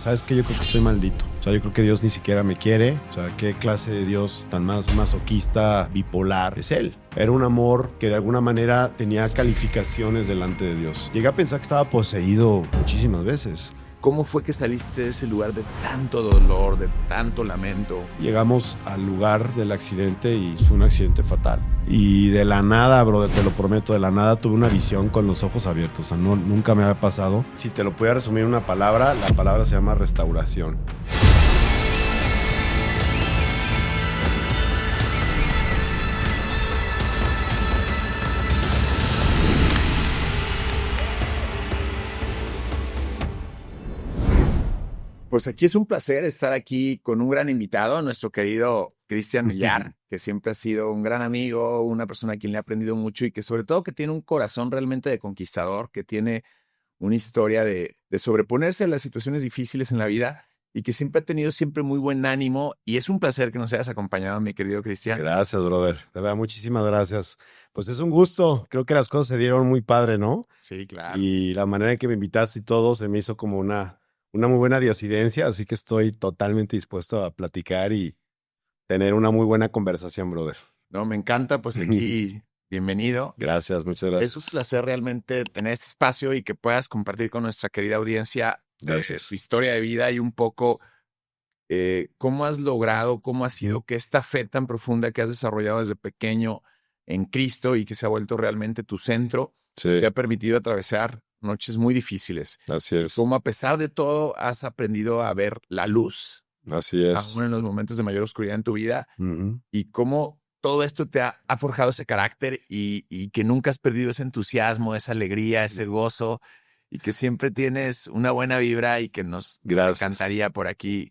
¿Sabes qué? Yo creo que estoy maldito. O sea, yo creo que Dios ni siquiera me quiere. O sea, ¿qué clase de Dios tan más masoquista, bipolar es Él? Era un amor que de alguna manera tenía calificaciones delante de Dios. Llegué a pensar que estaba poseído muchísimas veces. ¿Cómo fue que saliste de ese lugar de tanto dolor, de tanto lamento? Llegamos al lugar del accidente y fue un accidente fatal. Y de la nada, brother, te lo prometo, de la nada tuve una visión con los ojos abiertos. O sea, nunca me había pasado. Si te lo pudiera resumir en una palabra, la palabra se llama restauración. Pues aquí es un placer estar aquí con un gran invitado, nuestro querido Cristian Millar, que siempre ha sido un gran amigo, una persona a quien le he aprendido mucho y que sobre todo que tiene un corazón realmente de conquistador, que tiene una historia de sobreponerse a las situaciones difíciles en la vida y que siempre ha tenido siempre muy buen ánimo. Y es un placer que nos hayas acompañado, mi querido Cristian. Gracias, brother. De verdad, muchísimas gracias. Pues es un gusto. Creo que las cosas se dieron muy padre, ¿no? Sí, claro. Y la manera en que me invitaste y todo se me hizo como una muy buena diosidencia, así que estoy totalmente dispuesto a platicar y tener una muy buena conversación, brother. No, me encanta, pues aquí, bienvenido. Gracias, muchas gracias. Es un placer realmente tener este espacio y que puedas compartir con nuestra querida audiencia tu historia de vida y un poco cómo has logrado, cómo ha sido que esta fe tan profunda que has desarrollado desde pequeño en Cristo y que se ha vuelto realmente tu centro, te ha permitido atravesar noches muy difíciles. Así es. Cómo a pesar de todo has aprendido a ver la luz. Así es. Aún en los momentos de mayor oscuridad en tu vida. Y cómo todo esto te ha forjado ese carácter y que nunca has perdido ese entusiasmo, esa alegría, ese gozo y que siempre tienes una buena vibra y que nos encantaría por aquí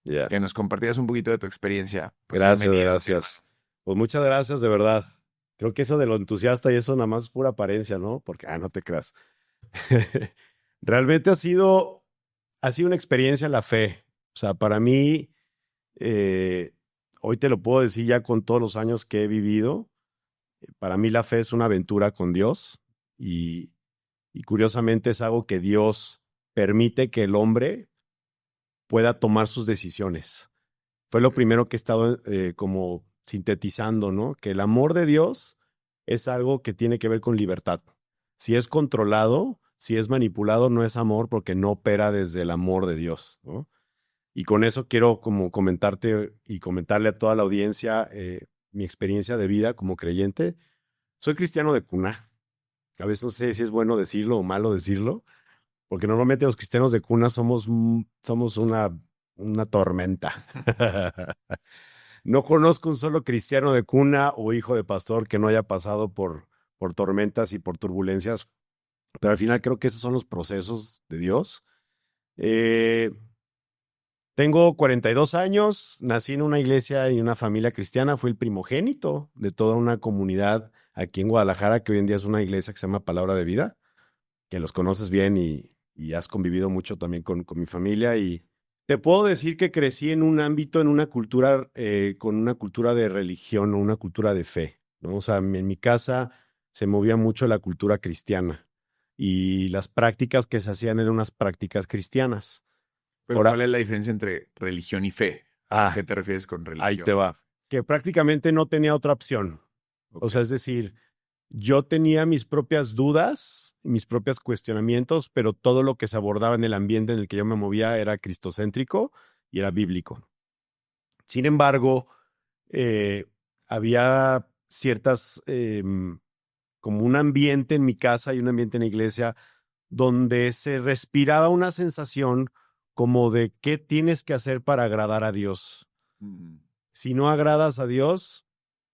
que nos compartieras un poquito de tu experiencia. Pues gracias. Pues muchas gracias, de verdad. Creo que eso de lo entusiasta y eso nada más es pura apariencia, ¿no? Porque, no te creas. Realmente ha sido una experiencia la fe. O sea, para mí, hoy te lo puedo decir ya con todos los años que he vivido, para mí la fe es una aventura con Dios y curiosamente es algo que Dios permite que el hombre pueda tomar sus decisiones. Fue lo primero que he estado como sintetizando, ¿no? Que el amor de Dios es algo que tiene que ver con libertad. Si es controlado, si es manipulado, no es amor porque no opera desde el amor de Dios, ¿no? Y con eso quiero como comentarte y comentarle a toda la audiencia mi experiencia de vida como creyente. Soy cristiano de cuna. A veces no sé si es bueno decirlo o malo decirlo, porque normalmente los cristianos de cuna somos una tormenta. No conozco un solo cristiano de cuna o hijo de pastor que no haya pasado por tormentas y por turbulencias, pero al final creo que esos son los procesos de Dios. Tengo 42 años, nací en una iglesia y una familia cristiana, fui el primogénito de toda una comunidad aquí en Guadalajara, que hoy en día es una iglesia que se llama Palabra de Vida, que los conoces bien y has convivido mucho también con mi familia. Y te puedo decir que crecí en un ámbito, en una cultura, con una cultura de religión o una cultura de fe, ¿no? O sea, en mi casa se movía mucho la cultura cristiana y las prácticas que se hacían eran unas prácticas cristianas. Pero ¿cuál es la diferencia entre religión y fe? ¿A qué te refieres con religión? Ahí te va. Que prácticamente no tenía otra opción. Okay. O sea, es decir, yo tenía mis propias dudas, mis propios cuestionamientos, pero todo lo que se abordaba en el ambiente en el que yo me movía era cristocéntrico y era bíblico. Sin embargo, había ciertas, como un ambiente en mi casa y un ambiente en la iglesia donde se respiraba una sensación como de qué tienes que hacer para agradar a Dios. Si no agradas a Dios,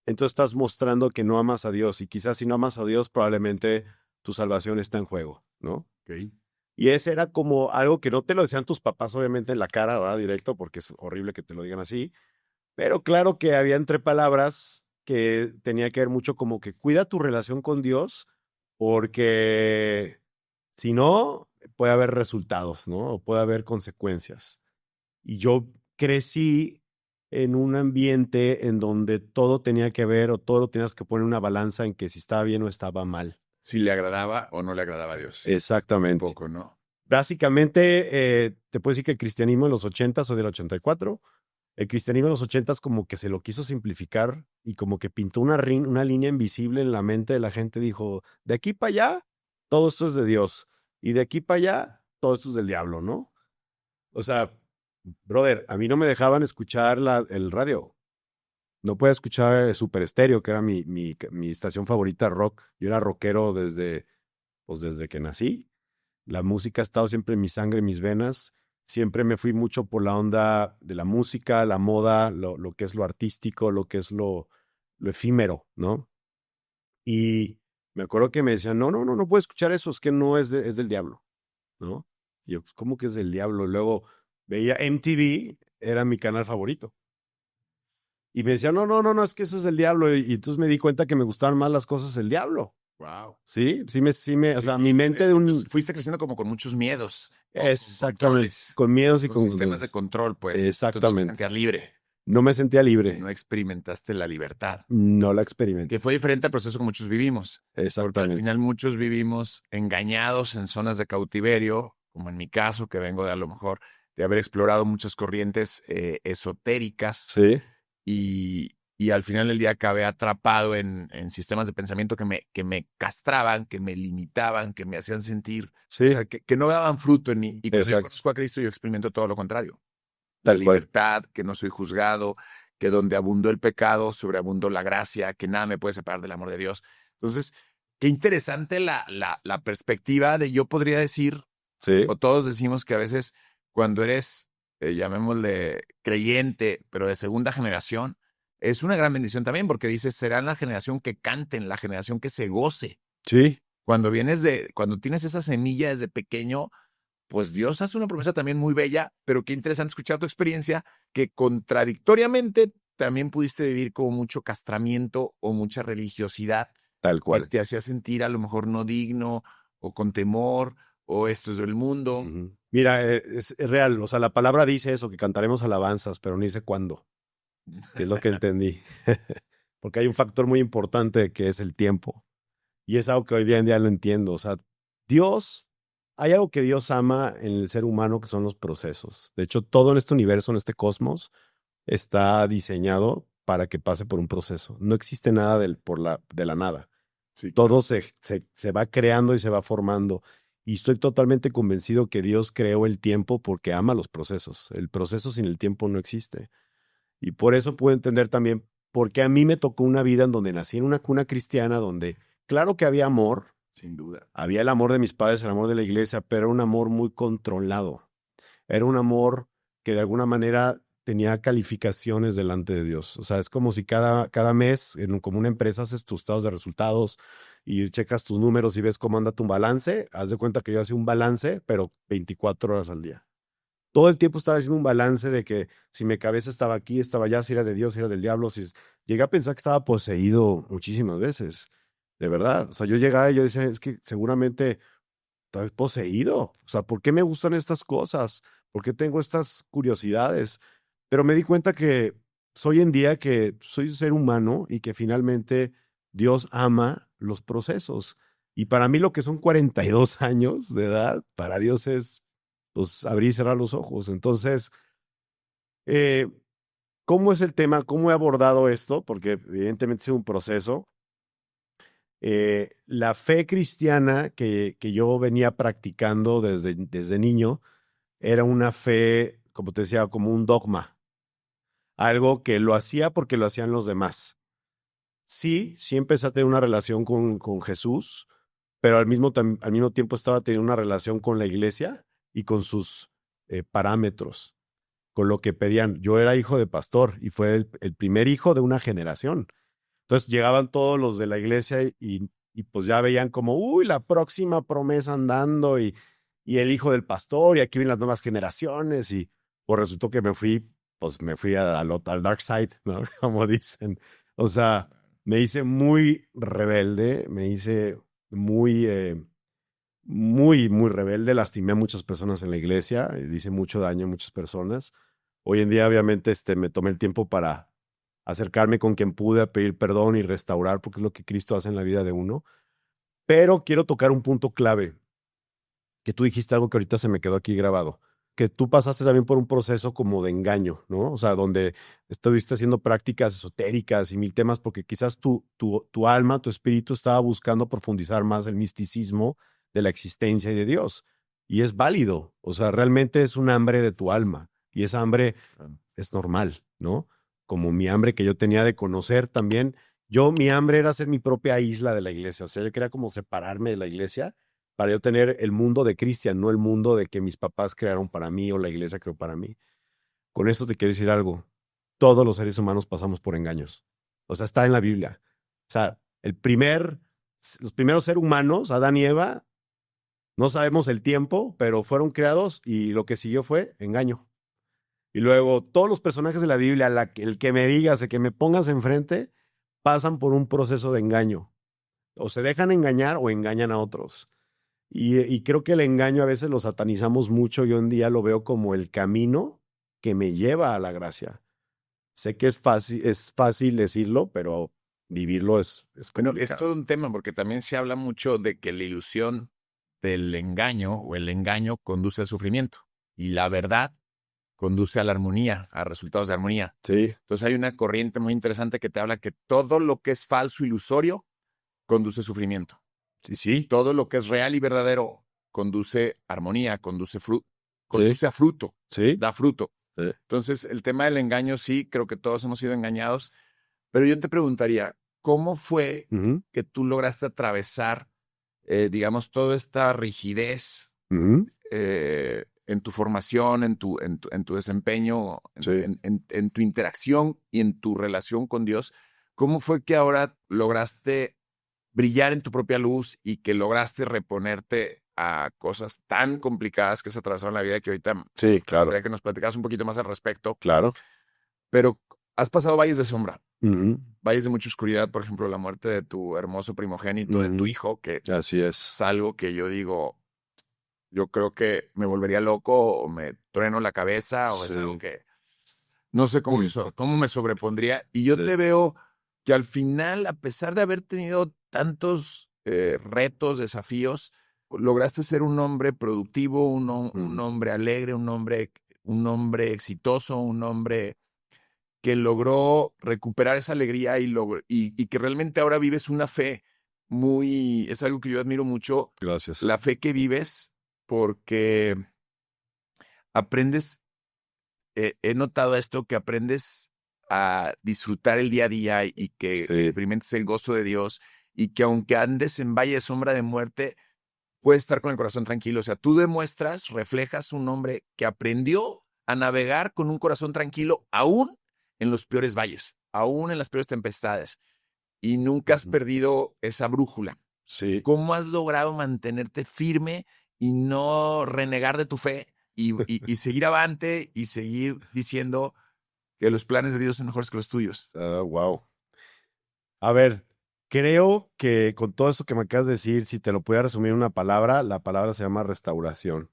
entonces estás mostrando que no amas a Dios. Y quizás si no amas a Dios, probablemente tu salvación está en juego, ¿no? Okay. Y ese era como algo que no te lo decían tus papás, obviamente, en la cara, ¿verdad? Directo, porque es horrible que te lo digan así. Pero claro que había entre palabras que tenía que ver mucho como que cuida tu relación con Dios, porque si no, puede haber resultados, ¿no? O puede haber consecuencias. Y yo crecí en un ambiente en donde todo tenía que ver o todo lo tenías que poner una balanza en que si estaba bien o estaba mal. Si le agradaba o no le agradaba a Dios. Exactamente. Un poco, ¿no? Básicamente, te puedo decir que el cristianismo en los 80 o del 84, el cristianismo en los 80 como que se lo quiso simplificar y como que pintó una línea invisible en la mente de la gente. Dijo, de aquí para allá, todo esto es de Dios. Y de aquí para allá, todo esto es del diablo, ¿no? O sea, brother, a mí no me dejaban escuchar el radio. No podía escuchar Super Estéreo, que era mi estación favorita de rock. Yo era rockero desde que nací. La música ha estado siempre en mi sangre, en mis venas. Siempre me fui mucho por la onda de la música, la moda, lo que es lo artístico, lo que es lo efímero, ¿no? Y me acuerdo que me decían, no puedes escuchar eso, es que no es del diablo, ¿no? Y yo, pues, ¿cómo que es del diablo? Luego veía MTV, era mi canal favorito. Y me decían, no, es que eso es del diablo. Y entonces me di cuenta que me gustaban más las cosas del diablo. Wow. Sí, o sea, mi mente de un... Fuiste creciendo como con muchos miedos. Exactamente, con miedos y con sistemas de control, pues. Exactamente. No te sentías libre. No me sentía libre. No experimentaste la libertad. No la experimenté. Que fue diferente al proceso que muchos vivimos. Exactamente. Porque al final muchos vivimos engañados en zonas de cautiverio, como en mi caso, que vengo de a lo mejor de haber explorado muchas corrientes esotéricas. Sí. Y al final del día acabé atrapado en sistemas de pensamiento que me castraban, que me limitaban, que me hacían sentir, Sí. o sea, que no daban fruto en mí. Y pues yo conozco a Cristo y yo experimento todo lo contrario. La libertad, que no soy juzgado, que donde abundó el pecado, sobreabundó la gracia, que nada me puede separar del amor de Dios. Entonces, qué interesante la perspectiva de yo podría decir, sí. O todos decimos que a veces cuando eres, llamémosle creyente, pero de segunda generación, es una gran bendición también porque dices, serán la generación que canten, la generación que se goce. Sí. Cuando tienes esa semilla desde pequeño, pues Dios hace una promesa también muy bella, pero qué interesante escuchar tu experiencia, que contradictoriamente también pudiste vivir con mucho castramiento o mucha religiosidad. Tal cual. Que te hacía sentir a lo mejor no digno o con temor o esto es del mundo. Uh-huh. Mira, es real, o sea, la palabra dice eso, que cantaremos alabanzas, pero no dice cuándo. Es lo que entendí. Porque hay un factor muy importante que es el tiempo. Y es algo que hoy día en día lo entiendo. O sea, hay algo que Dios ama en el ser humano que son los procesos. De hecho, todo en este universo, en este cosmos, está diseñado para que pase por un proceso. No existe nada de la nada. Sí, todo claro. se va creando y se va formando. Y estoy totalmente convencido que Dios creó el tiempo porque ama los procesos. El proceso sin el tiempo no existe. Y por eso puedo entender también por qué a mí me tocó una vida en donde nací en una cuna cristiana, donde claro que había amor. Sin duda. Había el amor de mis padres, el amor de la iglesia, pero era un amor muy controlado. Era un amor que de alguna manera tenía calificaciones delante de Dios. O sea, es como si cada mes, como una empresa, haces tus estados de resultados y checas tus números y ves cómo anda tu balance. Haz de cuenta que yo hacía un balance, pero 24 horas al día. Todo el tiempo estaba haciendo un balance de que si mi cabeza estaba aquí, estaba allá, si era de Dios, si era del diablo. Llegué a pensar que estaba poseído muchísimas veces. De verdad. O sea, yo llegaba y yo decía, es que seguramente estoy poseído. O sea, ¿por qué me gustan estas cosas? ¿Por qué tengo estas curiosidades? Pero me di cuenta que soy en día que soy un ser humano y que finalmente Dios ama los procesos. Y para mí lo que son 42 años de edad, para Dios es pues, abrir y cerrar los ojos. Entonces, ¿cómo es el tema? ¿Cómo he abordado esto? Porque evidentemente es un proceso. La fe cristiana que yo venía practicando desde niño era una fe, como te decía, como un dogma. Algo que lo hacía porque lo hacían los demás. Sí empecé a tener una relación con Jesús, pero al mismo tiempo estaba teniendo una relación con la iglesia y con sus parámetros, con lo que pedían. Yo era hijo de pastor y fue el primer hijo de una generación. Entonces llegaban todos los de la iglesia y pues ya veían como, uy, la próxima promesa andando y el hijo del pastor y aquí vienen las nuevas generaciones y pues resultó que me fui al dark side, ¿no? Como dicen. O sea, me hice muy rebelde, me hice muy rebelde, lastimé a muchas personas en la iglesia, hice mucho daño a muchas personas. Hoy en día, obviamente, me tomé el tiempo para acercarme con quien pude a pedir perdón y restaurar, porque es lo que Cristo hace en la vida de uno. Pero quiero tocar un punto clave. que tú dijiste algo que ahorita se me quedó aquí grabado, que tú pasaste también por un proceso como de engaño, ¿no? O sea, donde estuviste haciendo prácticas esotéricas y mil temas, porque quizás tu alma, tu espíritu estaba buscando profundizar más el misticismo de la existencia y de Dios. Y es válido, o sea, realmente es un hambre de tu alma y esa hambre es normal, ¿no? Como mi hambre que yo tenía de conocer también. Mi hambre era hacer mi propia isla de la iglesia, o sea, yo quería como separarme de la iglesia para yo tener el mundo de Cristian, no el mundo de que mis papás crearon para mí o la iglesia creó para mí. Con esto te quiero decir algo. Todos los seres humanos pasamos por engaños. O sea, está en la Biblia. O sea, los primeros seres humanos, Adán y Eva, no sabemos el tiempo, pero fueron creados y lo que siguió fue engaño. Y luego todos los personajes de la Biblia, el que me digas, el que me pongas enfrente, pasan por un proceso de engaño. O se dejan engañar o engañan a otros. Y creo que el engaño a veces lo satanizamos mucho. Yo en día lo veo como el camino que me lleva a la gracia. Sé que es fácil decirlo, pero vivirlo es Bueno, es complicado. todo un tema porque también se habla mucho de que la ilusión del engaño o el engaño conduce al sufrimiento y la verdad conduce a la armonía, a resultados de armonía. Sí, Entonces hay una corriente muy interesante que te habla que todo lo que es falso, ilusorio, conduce a sufrimiento. sí, sí, Todo lo que es real y verdadero conduce a armonía, conduce sí, a fruto, sí, da fruto. sí. Entonces el tema del engaño sí, creo que todos hemos sido engañados, pero yo te preguntaría, ¿cómo fue Ujú, que tú lograste atravesar, digamos, toda esta rigidez ujú, en tu formación, en tu desempeño, sí. en tu interacción y en tu relación con Dios? ¿Cómo fue que ahora lograste brillar en tu propia luz y que lograste reponerte a cosas tan complicadas que se atravesaron en la vida que ahorita me Sí, claro, gustaría que nos platicaras un poquito más al respecto? claro. Pero has pasado valles de sombra, Ujú, valles de mucha oscuridad, por ejemplo, la muerte de tu hermoso primogénito, de tu ujú. hijo, que Así es. es algo que yo digo, yo creo que me volvería loco o me trueno la cabeza o es algo Sí, que no sé cómo, cómo me sobrepondría. Y yo sí. te veo que al final, a pesar de haber tenido tantos retos, desafíos, lograste ser un hombre productivo, un Mm, hombre alegre, un hombre exitoso, un hombre que logró recuperar esa alegría y que realmente ahora vives una fe muy, es algo que yo admiro mucho, gracias. la fe que vives, porque aprendes, he notado esto, que aprendes a disfrutar el día a día y que Sí. experimentes el gozo de Dios y que aunque andes en valle de sombra de muerte, puedes estar con el corazón tranquilo. O sea, tú demuestras, reflejas un hombre que aprendió a navegar con un corazón tranquilo aún en los peores valles, aún en las peores tempestades y nunca has Ujú. perdido esa brújula. Sí. ¿Cómo has logrado mantenerte firme y no renegar de tu fe y seguir avante y seguir diciendo que los planes de Dios son mejores que los tuyos? Wow. A ver, creo que con todo esto que me acabas de decir, si te lo pudiera resumir en una palabra, la palabra se llama restauración.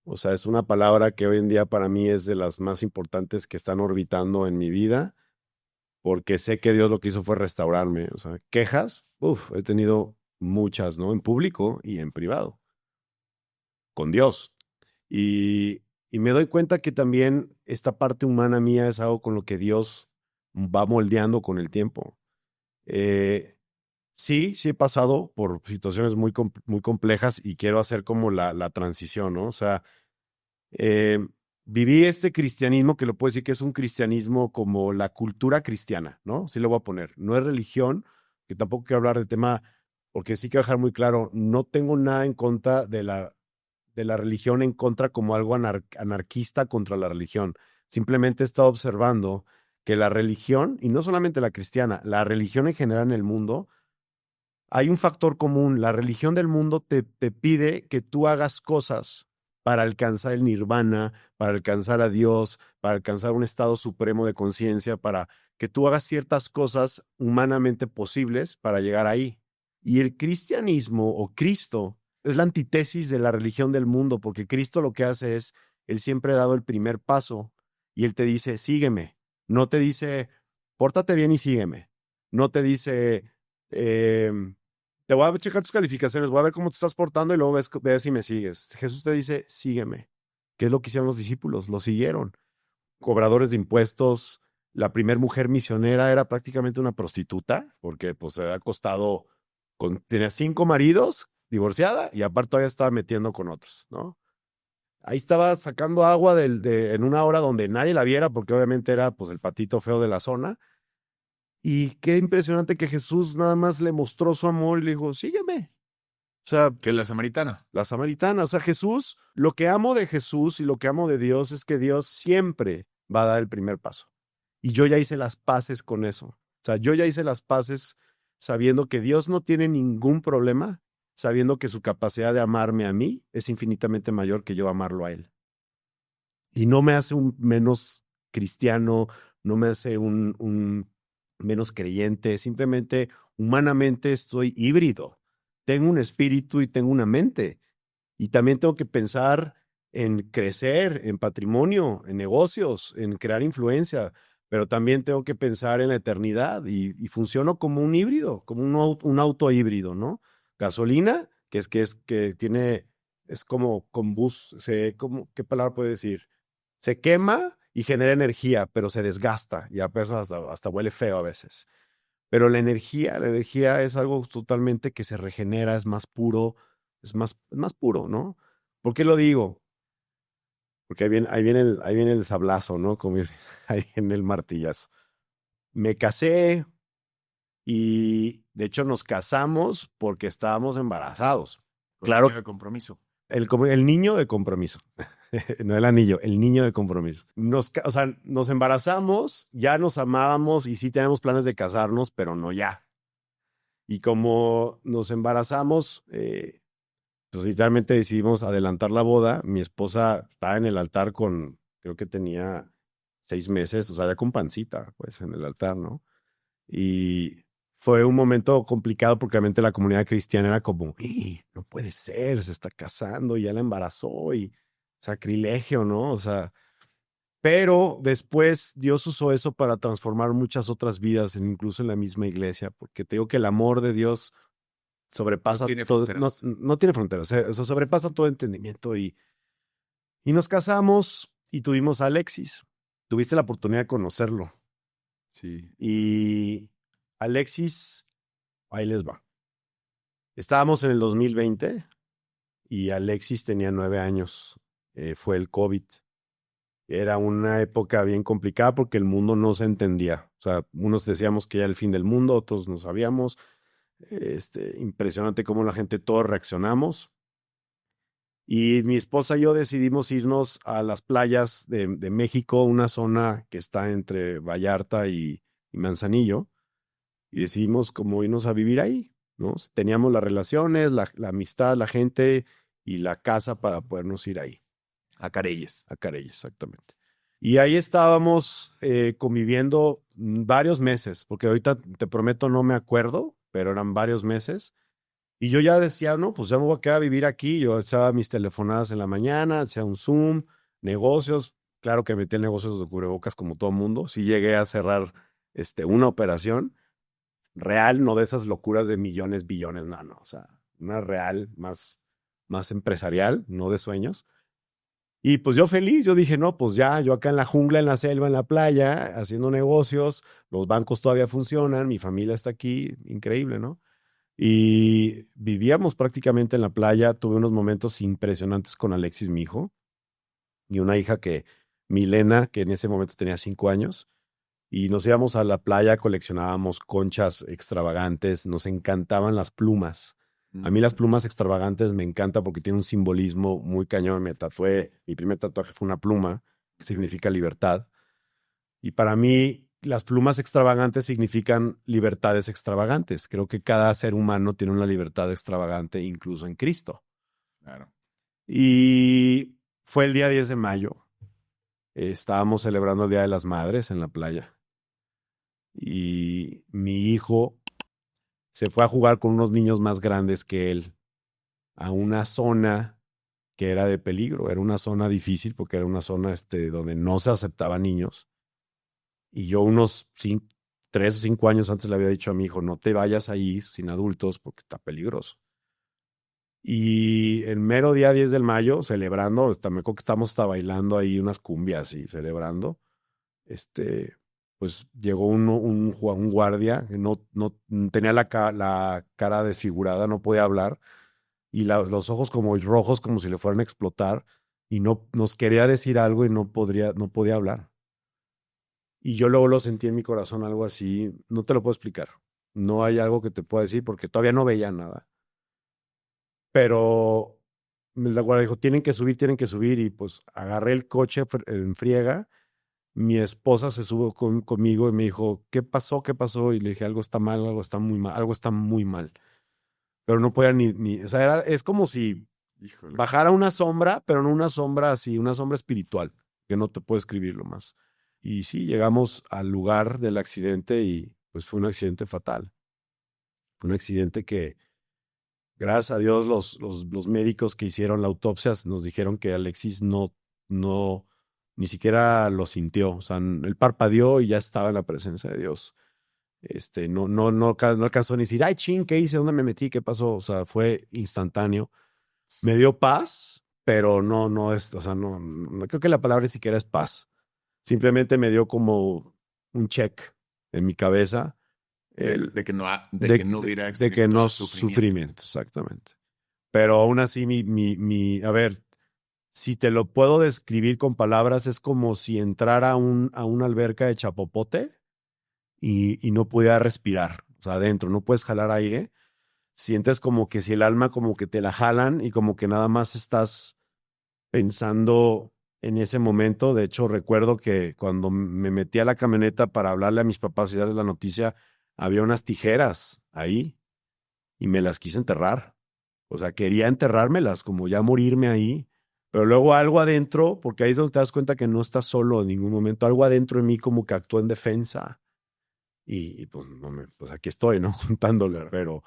O sea, es una palabra que hoy en día para mí es de las más importantes que están orbitando en mi vida, porque sé que Dios lo que hizo fue restaurarme. O sea, quejas, uff, he tenido muchas, ¿no? En público y en privado, con Dios. Y, y me doy cuenta que también esta parte humana mía es algo con lo que Dios va moldeando con el tiempo. Eh, sí, sí he pasado por situaciones muy complejas y quiero hacer como la transición, ¿no? O sea, eh, viví este cristianismo que lo puedo decir que es un cristianismo como la cultura cristiana, ¿no? Sí lo voy a poner. No es religión, que tampoco quiero hablar de tema, porque sí quiero dejar muy claro, no tengo nada en contra de la religión, en contra como algo anarquista contra la religión. Simplemente he estado observando que la religión, y no solamente la cristiana, la religión en general en el mundo, hay un factor común. La religión del mundo te pide que tú hagas cosas para alcanzar el nirvana, para alcanzar a Dios, para alcanzar un estado supremo de conciencia, para que tú hagas ciertas cosas humanamente posibles para llegar ahí. Y el cristianismo o Cristo es la antítesis de la religión del mundo, porque Cristo lo que hace es, Él siempre ha dado el primer paso y Él te dice, sígueme. No te dice, pórtate bien y sígueme. No te dice, eh, te voy a checar tus calificaciones, voy a ver cómo te estás portando y luego ves si me sigues. Jesús te dice, sígueme. ¿Qué es lo que hicieron los discípulos? Lo siguieron. Cobradores de impuestos. La primer mujer misionera era prácticamente una prostituta, porque pues se había acostado tenía 5 maridos, divorciada, y aparte todavía estaba metiendo con otros, ¿no? Ahí estaba sacando agua en una hora donde nadie la viera, porque obviamente era pues el patito feo de la zona. Y qué impresionante que Jesús nada más le mostró su amor y le dijo, sígueme. O sea, Que es la samaritana. la samaritana. O sea, Jesús, lo que amo de Jesús y lo que amo de Dios es que Dios siempre va a dar el primer paso. Y yo ya hice las paces con eso. O sea, yo ya hice las paces sabiendo que Dios no tiene ningún problema, sabiendo que su capacidad de amarme a mí es infinitamente mayor que yo amarlo a Él. Y no me hace un menos cristiano, no me hace un menos creyente, simplemente humanamente estoy híbrido. Tengo un espíritu y tengo una mente. Y también tengo que pensar en crecer, en patrimonio, en negocios, en crear influencia, pero también tengo que pensar en la eternidad y funciono como un híbrido, como un auto híbrido, ¿no? Gasolina, que tiene, es como ¿qué palabra puede decir? Se quema y genera energía, pero se desgasta y a veces hasta huele feo a veces. Pero la energía es algo totalmente que se regenera, es más puro, es más puro, ¿no? ¿Por qué lo digo? Porque ahí viene el sablazo, ¿no? Como ahí viene el martillazo. Me casé y de hecho nos casamos porque estábamos embarazados. Claro, De compromiso. el niño de compromiso. No el anillo, el niño de compromiso. O sea, nos embarazamos, ya nos amábamos y sí tenemos planes de casarnos, pero no ya. Y como nos embarazamos, pues literalmente decidimos adelantar la boda. Mi esposa estaba en el altar creo que tenía 6 meses, o sea, ya con pancita, pues en el altar, ¿no? Y fue un momento complicado porque realmente la comunidad cristiana era como, no puede ser, se está casando, ya la embarazó y sacrilegio, ¿no? O sea, pero después Dios usó eso para transformar muchas otras vidas, incluso en la misma iglesia, porque te digo que el amor de Dios sobrepasa No tiene todo, fronteras. no tiene fronteras, o sea, sobrepasa todo entendimiento y nos casamos y tuvimos a Alexis. Tuviste la oportunidad de conocerlo. Sí. Y Alexis, ahí les va. Estábamos en el 2020 y Alexis tenía 9 años. Fue el COVID. Era una época bien complicada porque el mundo no se entendía. O sea, unos decíamos que ya era el fin del mundo, otros no sabíamos. Impresionante cómo la gente todos reaccionamos. Y mi esposa y yo decidimos irnos a las playas de México, una zona que está entre Vallarta y Manzanillo, y decidimos como irnos a vivir ahí, ¿no? Teníamos las relaciones, la amistad, la gente y la casa para podernos ir ahí. A Careyes. A Carey, exactamente. Y ahí estábamos conviviendo varios meses, porque ahorita te prometo no me acuerdo, pero eran varios meses. Y yo ya decía, no, pues ya me voy a quedar a vivir aquí. Yo echaba mis telefonadas en la mañana, echaba un Zoom, negocios. Claro que metí negocios de cubrebocas como todo mundo. Sí llegué a cerrar una operación real, no de esas locuras de millones, billones, no, no. O sea, una real, más empresarial, no de sueños. Y pues yo feliz, yo dije, no, pues ya, yo acá en la jungla, en la selva, en la playa, haciendo negocios, los bancos todavía funcionan, mi familia está aquí, increíble, ¿no? Y vivíamos prácticamente en la playa, tuve unos momentos impresionantes con Alexis, mi hijo, y una hija Milena, que en ese momento tenía 5 años, y nos íbamos a la playa, coleccionábamos conchas extravagantes, nos encantaban las plumas. A mí las plumas extravagantes me encanta porque tiene un simbolismo muy cañón. Mi primer tatuaje fue una pluma, que significa libertad. Y para mí, las plumas extravagantes significan libertades extravagantes. Creo que cada ser humano tiene una libertad extravagante, incluso en Cristo. Claro. Y fue el día 10 de mayo. Estábamos celebrando el Día de las Madres en la playa. Y mi hijo se fue a jugar con unos niños más grandes que él a una zona que era de peligro. Era una zona difícil porque era una zona donde no se aceptaban niños. Y yo unos 3 o 5 años antes le había dicho a mi hijo, no te vayas ahí sin adultos porque está peligroso. Y el mero día 10 de mayo, celebrando, me acuerdo que estamos hasta bailando ahí unas cumbias y celebrando, pues llegó un guardia que no tenía la cara desfigurada, no podía hablar, y los ojos como rojos, como si le fueran a explotar, y no nos quería decir algo y no podía hablar. Y yo luego lo sentí en mi corazón, algo así, no te lo puedo explicar. No hay algo que te pueda decir porque todavía no veía nada. Pero la guardia dijo, tienen que subir, y pues agarré el coche en friega. Mi esposa se subió conmigo y me dijo, ¿qué pasó? ¿Qué pasó? Y le dije, algo está mal, algo está muy mal, algo está muy mal. Pero no podía o sea, es como si Híjole. bajara una sombra, pero no una sombra así, una sombra espiritual, que no te puedo escribirlo más. Y sí, llegamos al lugar del accidente y pues fue un accidente fatal. Fue un accidente que, gracias a Dios, los médicos que hicieron la autopsia nos dijeron que Alexis no, ni siquiera lo sintió. O sea, él parpadeó y ya estaba en la presencia de Dios. No alcanzó ni decir, ay, ching, ¿qué hice? ¿Dónde me metí? ¿Qué pasó? O sea, fue instantáneo. Me dio paz, pero no es, o sea, no creo que la palabra ni siquiera es paz. Simplemente me dio como un check en mi cabeza De que no, de, que no de, hubiera de que no sufrimiento. sufrimiento, exactamente. Pero aún así, a ver, si te lo puedo describir con palabras, es como si entrara a una alberca de chapopote y no pudiera respirar. O sea, adentro, no puedes jalar aire. Sientes como que si el alma como que te la jalan y como que nada más estás pensando en ese momento. De hecho, recuerdo que cuando me metí a la camioneta para hablarle a mis papás y darles la noticia, había unas tijeras ahí y me las quise enterrar. O sea, quería enterrármelas, como ya morirme ahí. Pero luego algo adentro, porque ahí es donde te das cuenta que no estás solo en ningún momento, algo adentro de mí como que actuó en defensa. Y pues, pues aquí estoy, ¿no? Contándole, pero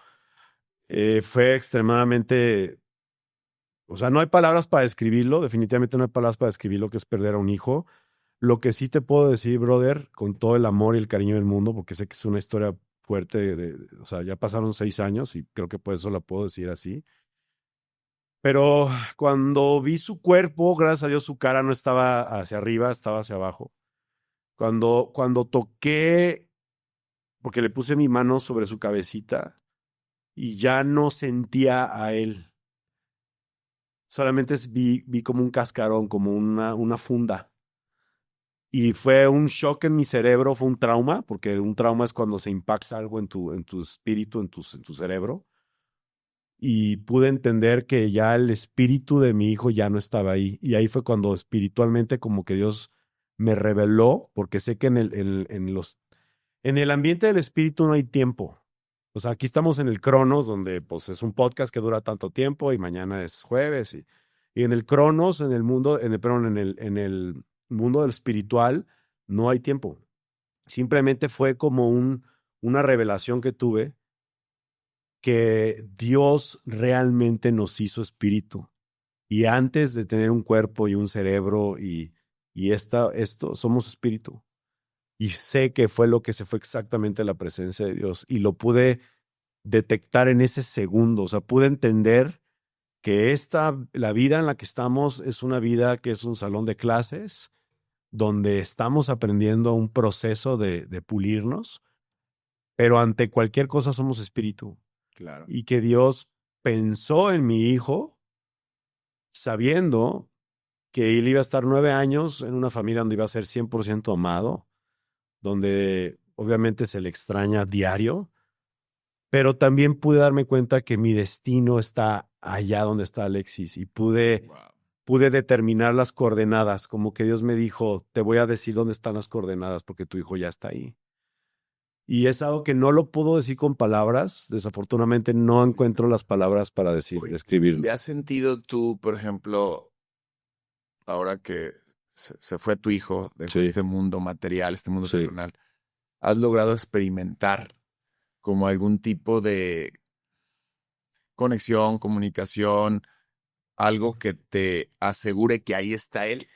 fue extremadamente, o sea, no hay palabras para describirlo, definitivamente no hay palabras para describir lo que es perder a un hijo. Lo que sí te puedo decir, brother, con todo el amor y el cariño del mundo, porque sé que es una historia fuerte, o sea, ya pasaron 6 años y creo que por eso la puedo decir así. Pero cuando vi su cuerpo, gracias a Dios su cara no estaba hacia arriba, estaba hacia abajo. Cuando toqué, porque le puse mi mano sobre su cabecita y ya no sentía a él. Solamente vi como un cascarón, como una funda. Y fue un shock en mi cerebro, fue un trauma, porque un trauma es cuando se impacta algo en tu espíritu, en tu cerebro. Y pude entender que ya el espíritu de mi hijo ya no estaba ahí. Y ahí fue cuando espiritualmente como que Dios me reveló, porque sé que en el ambiente del espíritu no hay tiempo. O sea, aquí estamos en el Cronos, donde pues es un podcast que dura tanto tiempo y mañana es jueves. Y en el Cronos, perdón, en el mundo del espiritual, no hay tiempo. Simplemente fue como una revelación que tuve que Dios realmente nos hizo espíritu. Y antes de tener un cuerpo y un cerebro y esto, somos espíritu. Y sé que fue lo que se fue exactamente la presencia de Dios. Y lo pude detectar en ese segundo. O sea, pude entender que la vida en la que estamos es una vida que es un salón de clases donde estamos aprendiendo un proceso de pulirnos, pero ante cualquier cosa somos espíritu. Claro. Y que Dios pensó en mi hijo sabiendo que él iba a estar 9 años en una familia donde iba a ser 100% amado, donde obviamente se le extraña diario, pero también pude darme cuenta que mi destino está allá donde está Alexis y Wow. pude determinar las coordenadas, como que Dios me dijo, te voy a decir dónde están las coordenadas porque tu hijo ya está ahí. Y es algo que no lo puedo decir con palabras, desafortunadamente no encuentro las palabras para describirlo. ¿Ya has sentido tú, por ejemplo, ahora que se fue tu hijo de Sí, este mundo material, este mundo sí. terrenal, has logrado experimentar como algún tipo de conexión, comunicación, algo que te asegure que ahí está él?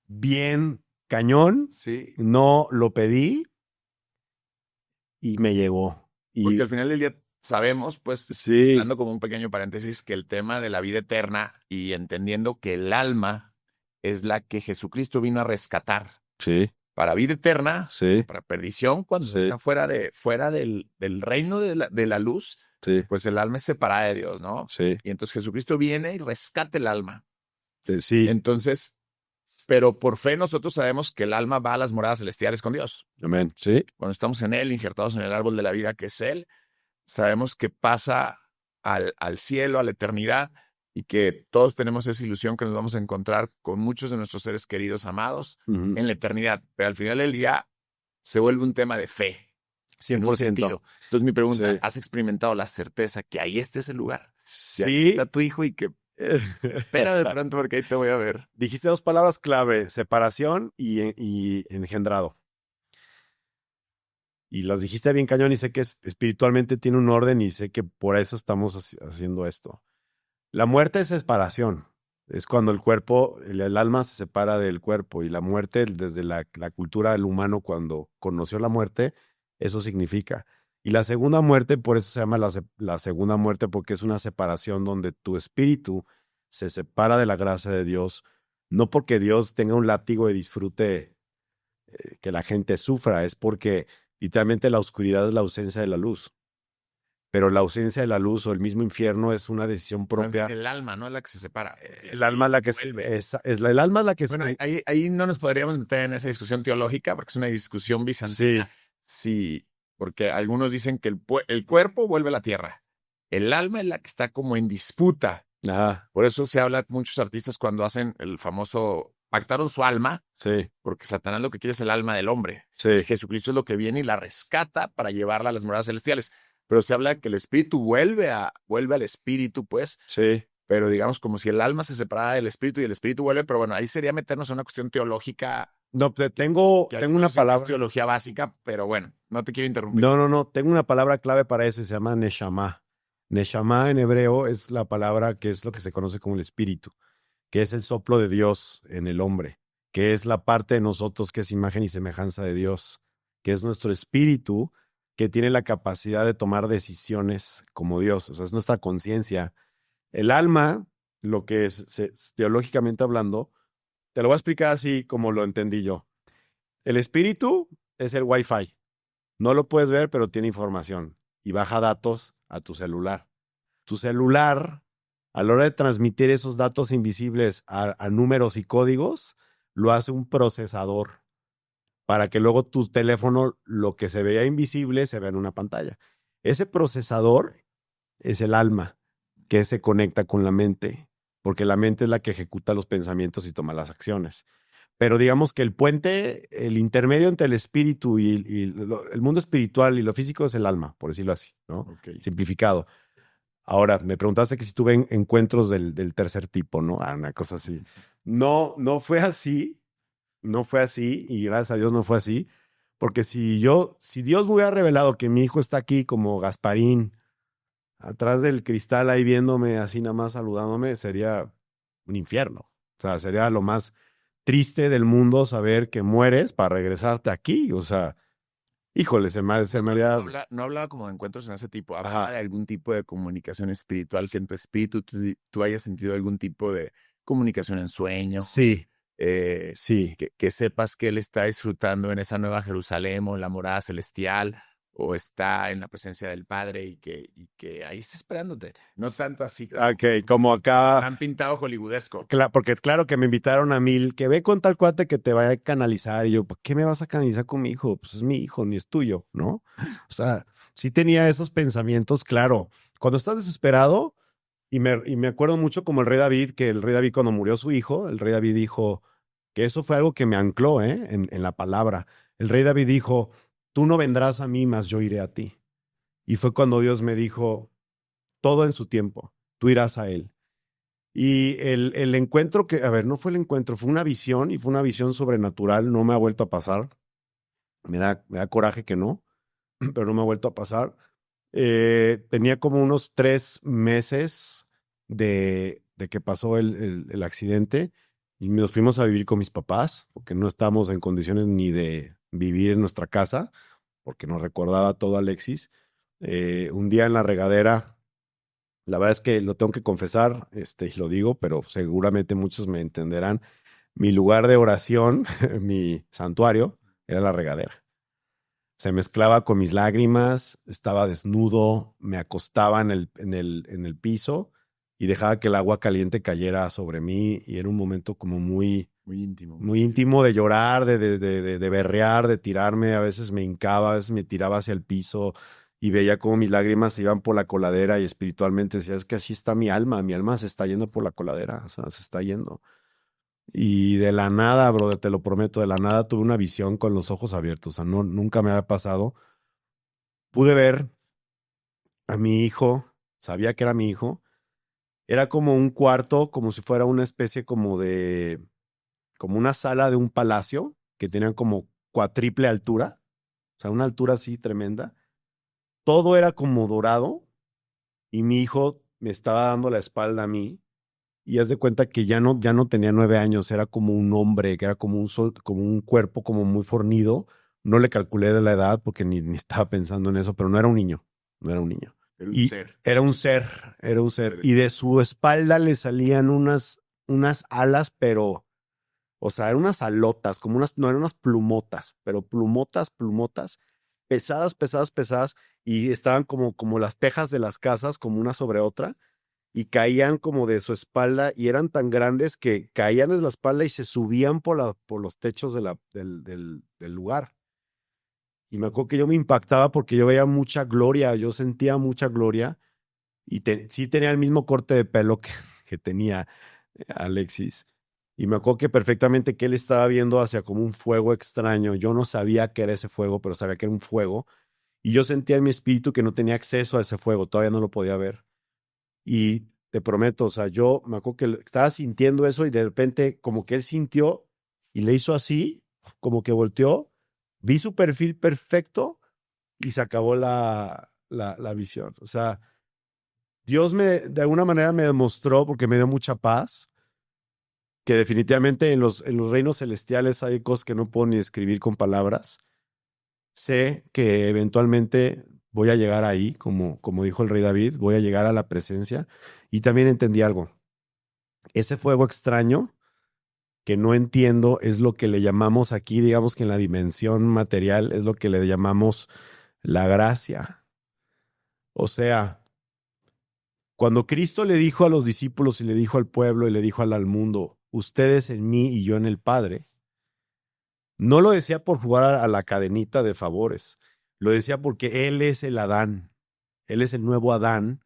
Bien cañón, Sí. no lo pedí, y me llegó. Y Porque al final del día sabemos, pues, sí, dando como un pequeño paréntesis, que el tema de la vida eterna y entendiendo que el alma es la que Jesucristo vino a rescatar sí, para vida eterna, sí, para perdición, cuando se sí, está fuera del reino de la luz, sí, pues el alma es separada de Dios, ¿no? sí, Y entonces Jesucristo viene y rescata el alma. sí, Entonces, pero por fe nosotros sabemos que el alma va a las moradas celestiales con Dios. amén, sí, Cuando estamos en Él, injertados en el árbol de la vida que es Él, sabemos que pasa al cielo, a la eternidad, y que todos tenemos esa ilusión que nos vamos a encontrar con muchos de nuestros seres queridos, amados, ujú, en la eternidad. Pero al final del día se vuelve un tema de fe, en un 100%. sentido. Entonces mi pregunta, Sí. ¿has experimentado la certeza que ahí este es el lugar? Que ahí Sí. está tu hijo y que espera de pronto porque ahí te voy a ver. Dijiste dos palabras clave, separación y engendrado. Y las dijiste bien cañón y sé que espiritualmente tiene un orden y sé que por eso estamos haciendo esto. La muerte es separación. Es cuando el cuerpo, el alma se separa del cuerpo y la muerte, desde la cultura del humano, cuando conoció la muerte, eso significa. Y la segunda muerte, por eso se llama la segunda muerte, porque es una separación donde tu espíritu se separa de la gracia de Dios, no porque Dios tenga un látigo de disfrute que la gente sufra, es porque literalmente la oscuridad es la ausencia de la luz. Pero la ausencia de la luz o el mismo infierno es una decisión propia. El alma, no es la que se separa. El alma es la que vuelve. el alma es la que Bueno, ahí no nos podríamos meter en esa discusión teológica porque es una discusión sí, bizantina. Sí, porque algunos dicen que el cuerpo vuelve a la tierra. El alma es la que está como en disputa. ajá, Por eso se habla muchos artistas cuando hacen el famoso pactaron su alma, sí, porque Satanás lo que quiere es el alma del hombre. sí, Jesucristo es lo que viene y la rescata para llevarla a las moradas celestiales. Pero se habla que el espíritu vuelve al espíritu, pues, sí. pero digamos como si el alma se separara del espíritu y el espíritu vuelve, pero bueno, ahí sería meternos en una cuestión teológica, No, tengo que una algunos dicen que es palabra. teología básica, pero bueno, no te quiero interrumpir. No, tengo una palabra clave para eso y se llama Neshama. Neshama en hebreo es la palabra que es lo que se conoce como el espíritu, que es el soplo de Dios en el hombre, que es la parte de nosotros que es imagen y semejanza de Dios, que es nuestro espíritu que tiene la capacidad de tomar decisiones como Dios, o sea, es nuestra conciencia. El alma, lo que es teológicamente hablando, te lo voy a explicar así como lo entendí yo. El espíritu es el Wi-Fi. No lo puedes ver, pero tiene información y baja datos a tu celular. Tu celular, a la hora de transmitir esos datos invisibles a números y códigos, lo hace un procesador para que luego tu teléfono, lo que se veía invisible, se vea en una pantalla. Ese procesador es el alma que se conecta con la mente, porque la mente es la que ejecuta los pensamientos y toma las acciones. Pero digamos que el puente, el intermedio entre el espíritu y el mundo espiritual y lo físico es el alma, por decirlo así, ¿no? Okay. Simplificado. Ahora, me preguntaste que si tuve encuentros del tercer tipo, ¿no? Ah, una cosa así. No fue así, no fue así, y gracias a Dios no fue así, porque si Dios me hubiera revelado que mi hijo está aquí como Gasparín, atrás del cristal ahí viéndome, así nada más saludándome, sería un infierno. O sea, sería lo más triste del mundo saber que mueres para regresarte aquí. O sea, híjole, se me haría... No hablaba como de encuentros en ese tipo, hablaba Ajá. de algún tipo de comunicación espiritual, que en tu espíritu tú hayas sentido algún tipo de comunicación en sueños, Sí, eh, sí. que sepas que él está disfrutando en esa nueva Jerusalén o en la morada celestial, o está en la presencia del Padre y que ahí está esperándote. No tanto así como, Ok, como acá... han pintado hollywoodesco. Porque claro que me invitaron a mil, que ve con tal cuate que te vaya a canalizar. Y yo, ¿por qué me vas a canalizar con mi hijo? Pues es mi hijo, ni es tuyo, ¿no? O sea, sí tenía esos pensamientos, claro. Cuando estás desesperado, y me acuerdo mucho como el rey David, que el rey David cuando murió su hijo, el rey David dijo que eso fue algo que me ancló, en la palabra. El rey David dijo, tú no vendrás a mí, mas yo iré a ti. Y fue cuando Dios me dijo, todo en su tiempo, tú irás a él. Y el encuentro que, a ver, no fue el encuentro, fue una visión y fue una visión sobrenatural, no me ha vuelto a pasar. Me da coraje que no, pero no me ha vuelto a pasar. Tenía como unos 3 meses de que pasó el accidente y nos fuimos a vivir con mis papás, porque no estábamos en condiciones ni de vivir en nuestra casa. porque no recordaba todo Alexis. Un día en la regadera, la verdad es que lo tengo que confesar, y lo digo, pero seguramente muchos me entenderán. Mi lugar de oración, mi santuario, era la regadera. Se mezclaba con mis lágrimas, estaba desnudo, me acostaba en el piso y dejaba que el agua caliente cayera sobre mí y era un momento como muy, Muy íntimo. muy íntimo de llorar, de berrear, de tirarme. A veces me hincaba, a veces me tiraba hacia el piso y veía cómo mis lágrimas se iban por la coladera y espiritualmente decía, es que así está mi alma se está yendo por la coladera, o sea, se está yendo. Y de la nada, brother, te lo prometo, de la nada tuve una visión con los ojos abiertos. O sea, no, nunca me había pasado. Pude ver a mi hijo, sabía que era mi hijo. Era como un cuarto, como si fuera una especie como una sala de un palacio que tenía como cuatriple altura. O sea, una altura así tremenda. Todo era como dorado y mi hijo me estaba dando la espalda a mí. Y haz de cuenta que ya no tenía 9 años, era como un hombre, que era como un cuerpo como muy fornido. No le calculé de la edad porque ni estaba pensando en eso, pero no era un niño, no era un niño. Era un Y ser. era un ser, era un ser. Ser Y de su espalda le salían unas alas, pero, o sea, eran unas alotas, no eran unas plumotas, pero plumotas, plumotas, pesadas, pesadas, pesadas, y estaban como las tejas de las casas, como una sobre otra y caían como de su espalda y eran tan grandes que caían de la espalda y se subían por los techos del lugar. Y me acuerdo que yo me impactaba porque yo veía mucha gloria, yo sentía mucha gloria y sí tenía el mismo corte de pelo que tenía Alexis. Y me acuerdo que perfectamente que él estaba viendo hacia como un fuego extraño. Yo no sabía qué era ese fuego, pero sabía que era un fuego. Y yo sentía en mi espíritu que no tenía acceso a ese fuego, todavía no lo podía ver. Y te prometo, o sea, yo me acuerdo que estaba sintiendo eso y de repente como que él sintió y le hizo así, como que volteó, vi su perfil perfecto y se acabó la visión. O sea, Dios de alguna manera me demostró, porque me dio mucha paz, que definitivamente en los reinos celestiales hay cosas que no puedo ni describir con palabras. Sé que eventualmente voy a llegar ahí, como dijo el rey David, voy a llegar a la presencia. Y también entendí algo. Ese fuego extraño que no entiendo es lo que le llamamos aquí, digamos que en la dimensión material, es lo que le llamamos la gracia. O sea, cuando Cristo le dijo a los discípulos y le dijo al pueblo y le dijo al mundo, ustedes en mí y yo en el Padre, no lo decía por jugar a la cadenita de favores, lo decía porque Él es el Adán, Él es el nuevo Adán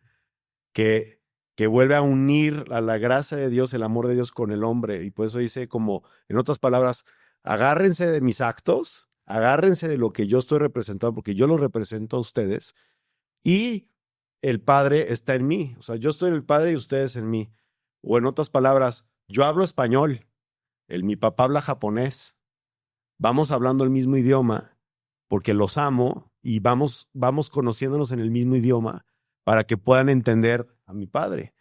que, que vuelve a unir a la gracia de Dios, el amor de Dios con el hombre. Y por eso dice como, en otras palabras, agárrense de mis actos, agárrense de lo que yo estoy representando, porque yo lo represento a ustedes, y el Padre está en mí. O sea, yo estoy en el Padre y ustedes en mí. O en otras palabras, yo hablo español, mi papá habla japonés, vamos hablando el mismo idioma porque los amo y vamos conociéndonos en el mismo idioma para que puedan entender a mi Padre.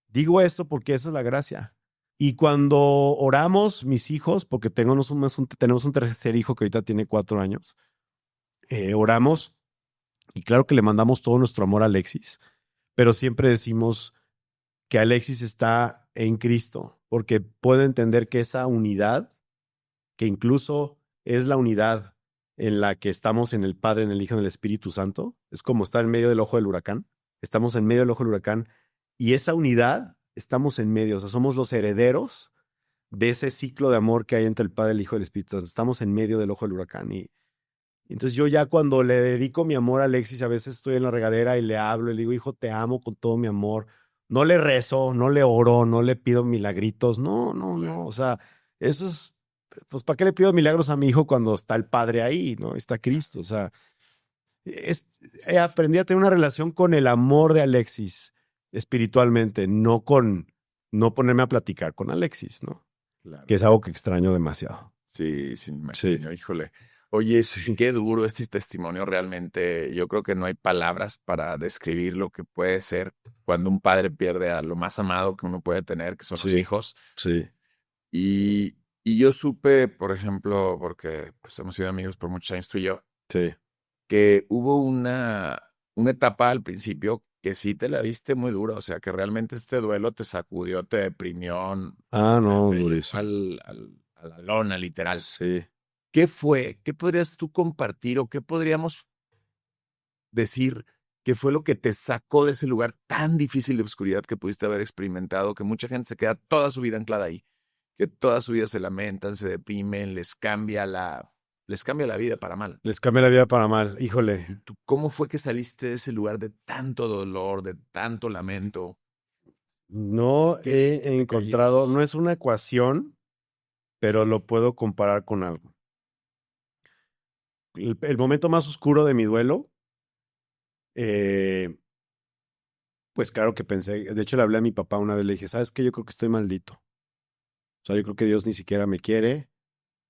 Digo esto porque esa es la gracia. Y cuando oramos, mis hijos, porque tenemos un tercer hijo que ahorita tiene 4 años, oramos y claro que le mandamos todo nuestro amor a Alexis, pero siempre decimos que Alexis está en Cristo, porque puede entender que esa unidad, que incluso es la unidad en la que estamos en el Padre, en el Hijo, en el Espíritu Santo, es como estar en medio del ojo del huracán. Estamos en medio del ojo del huracán y esa unidad estamos en medio, o sea, somos los herederos de ese ciclo de amor que hay entre el Padre, el Hijo y el Espíritu Santo. Estamos en medio del ojo del huracán y entonces yo ya cuando le dedico mi amor a Alexis, a veces estoy en la regadera y le hablo y le digo, hijo, te amo con todo mi amor. No le rezo, no le oro, no le pido milagritos. No, no, no. O sea, eso es, pues, ¿para qué le pido milagros a mi hijo cuando está el Padre ahí, ¿no? Está Cristo. O sea, es, aprendí a tener una relación con el amor de Alexis espiritualmente, no ponerme a platicar con Alexis, ¿no? Claro. Que es algo que extraño demasiado. Sí, sí, me Sí. imagino, híjole. Oye, sí, qué duro este testimonio realmente. Yo creo que no hay palabras para describir lo que puede ser cuando un padre pierde a lo más amado que uno puede tener, que son los Sí. hijos. Sí. Y yo supe, por ejemplo, porque pues, hemos sido amigos por muchos años tú y yo, Sí. que hubo una etapa al principio que sí te la viste muy dura, o sea, que realmente este duelo te sacudió, te deprimió, Ah, no, te llevó durísimo. a la lona, literal. Sí. ¿Qué fue? ¿Qué podrías tú compartir o qué podríamos decir que fue lo que te sacó de ese lugar tan difícil de oscuridad que pudiste haber experimentado, que mucha gente se queda toda su vida anclada ahí, que toda su vida se lamentan, se deprimen, les cambia la vida para mal? Les cambié la vida para mal. Híjole. ¿Tú cómo fue que saliste de ese lugar de tanto dolor, de tanto lamento? No ¿Qué bien he que te cayó? encontrado, no es una ecuación, pero lo puedo comparar con algo. El momento más oscuro de mi duelo, eh, pues claro que pensé, de hecho le hablé a mi papá una vez, le dije, ¿sabes qué? Yo creo que estoy maldito. O sea, yo creo que Dios ni siquiera me quiere,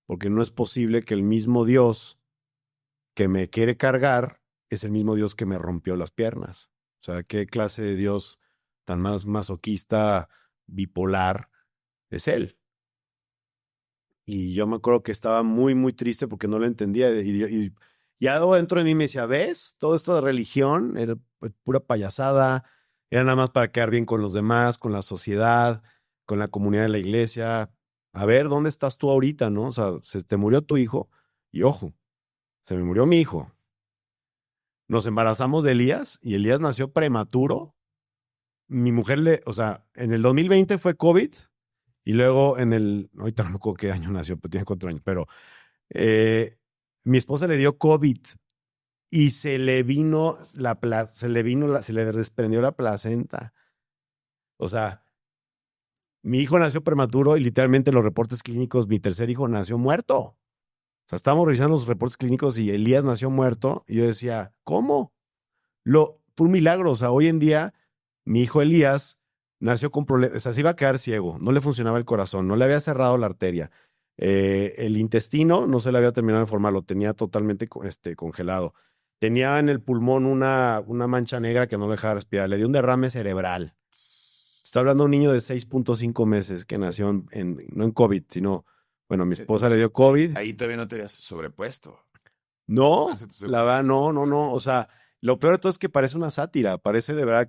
porque no es posible que el mismo Dios que me quiere cargar es el mismo Dios que me rompió las piernas. O sea, ¿qué clase de Dios tan más masoquista, bipolar es él? Y yo me acuerdo que estaba muy, muy triste porque no lo entendía. Y algo dentro de mí me decía, ¿ves? Todo esto de religión era pues, pura payasada, era nada más para quedar bien con los demás, con la sociedad, con la comunidad de la iglesia. A ver, ¿dónde estás tú ahorita, no? O sea, se te murió tu hijo y ojo, se me murió mi hijo. Nos embarazamos de Elías y Elías nació prematuro. Mi mujer o sea, en el 2020 fue COVID y luego ahorita no me acuerdo qué año nació, pero tiene 4 años, pero eh, mi esposa le dio COVID y se le vino se le desprendió la placenta. O sea, mi hijo nació prematuro y literalmente los reportes clínicos, mi tercer hijo nació muerto. O sea, estábamos revisando los reportes clínicos y Elías nació muerto y yo decía, ¿cómo? Fue un milagro. O sea, hoy en día mi hijo Elías nació con problemas, o sea, se iba a quedar ciego, no le funcionaba el corazón, no le había cerrado la arteria. El intestino no se le había terminado de formar, lo tenía totalmente congelado. Tenía en el pulmón una mancha negra que no le dejaba respirar. Le dio un derrame cerebral. Está hablando de un niño de 6.5 meses que nació no en COVID, sino, bueno, mi esposa le dio COVID. Ahí todavía no te habías sobrepuesto. No, Hace tu la segundo verdad, hijo. no, no, no. O sea, lo peor de todo es que parece una sátira. Parece de verdad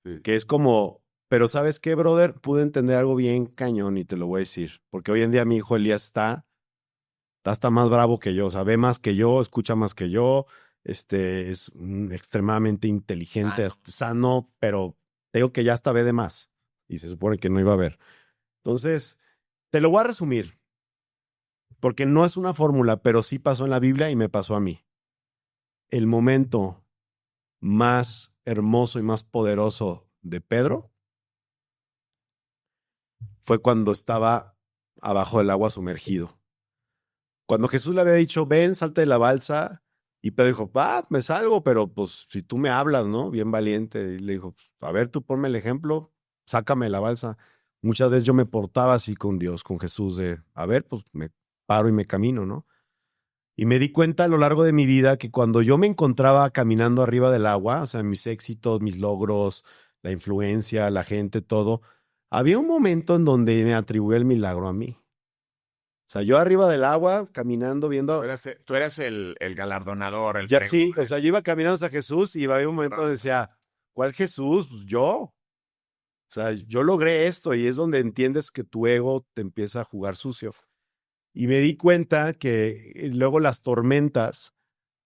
Sí. que es como, pero ¿sabes qué, brother? Pude entender algo bien cañón y te lo voy a decir. Porque hoy en día mi hijo Elías está hasta más bravo que yo. O sea, ve más que yo, escucha más que yo. Es extremadamente inteligente, Sano. sano, pero te digo que ya hasta ve de más. Y se supone que no iba a ver. Entonces, te lo voy a resumir. Porque no es una fórmula, pero sí pasó en la Biblia y me pasó a mí. El momento más hermoso y más poderoso de Pedro fue cuando estaba abajo del agua sumergido. Cuando Jesús le había dicho, ven, salte de la balsa, y Pedro dijo, va, me salgo, pero pues si tú me hablas, ¿no? Bien valiente. Y le dijo, a ver, tú ponme el ejemplo, sácame de la balsa. Muchas veces yo me portaba así con Dios, con Jesús, de, a ver, pues me paro y me camino, ¿no? Y me di cuenta a lo largo de mi vida que cuando yo me encontraba caminando arriba del agua, o sea, mis éxitos, mis logros, la influencia, la gente, todo, había un momento en donde me atribuí el milagro a mí. O sea, yo arriba del agua, caminando, viendo, Tú eras el galardonador, el ya fregón. sí, o sea, yo iba caminando hacia Jesús y había un momento donde decía, ¿cuál Jesús? Pues yo. O sea, yo logré esto y es donde entiendes que tu ego te empieza a jugar sucio. Y me di cuenta que luego las tormentas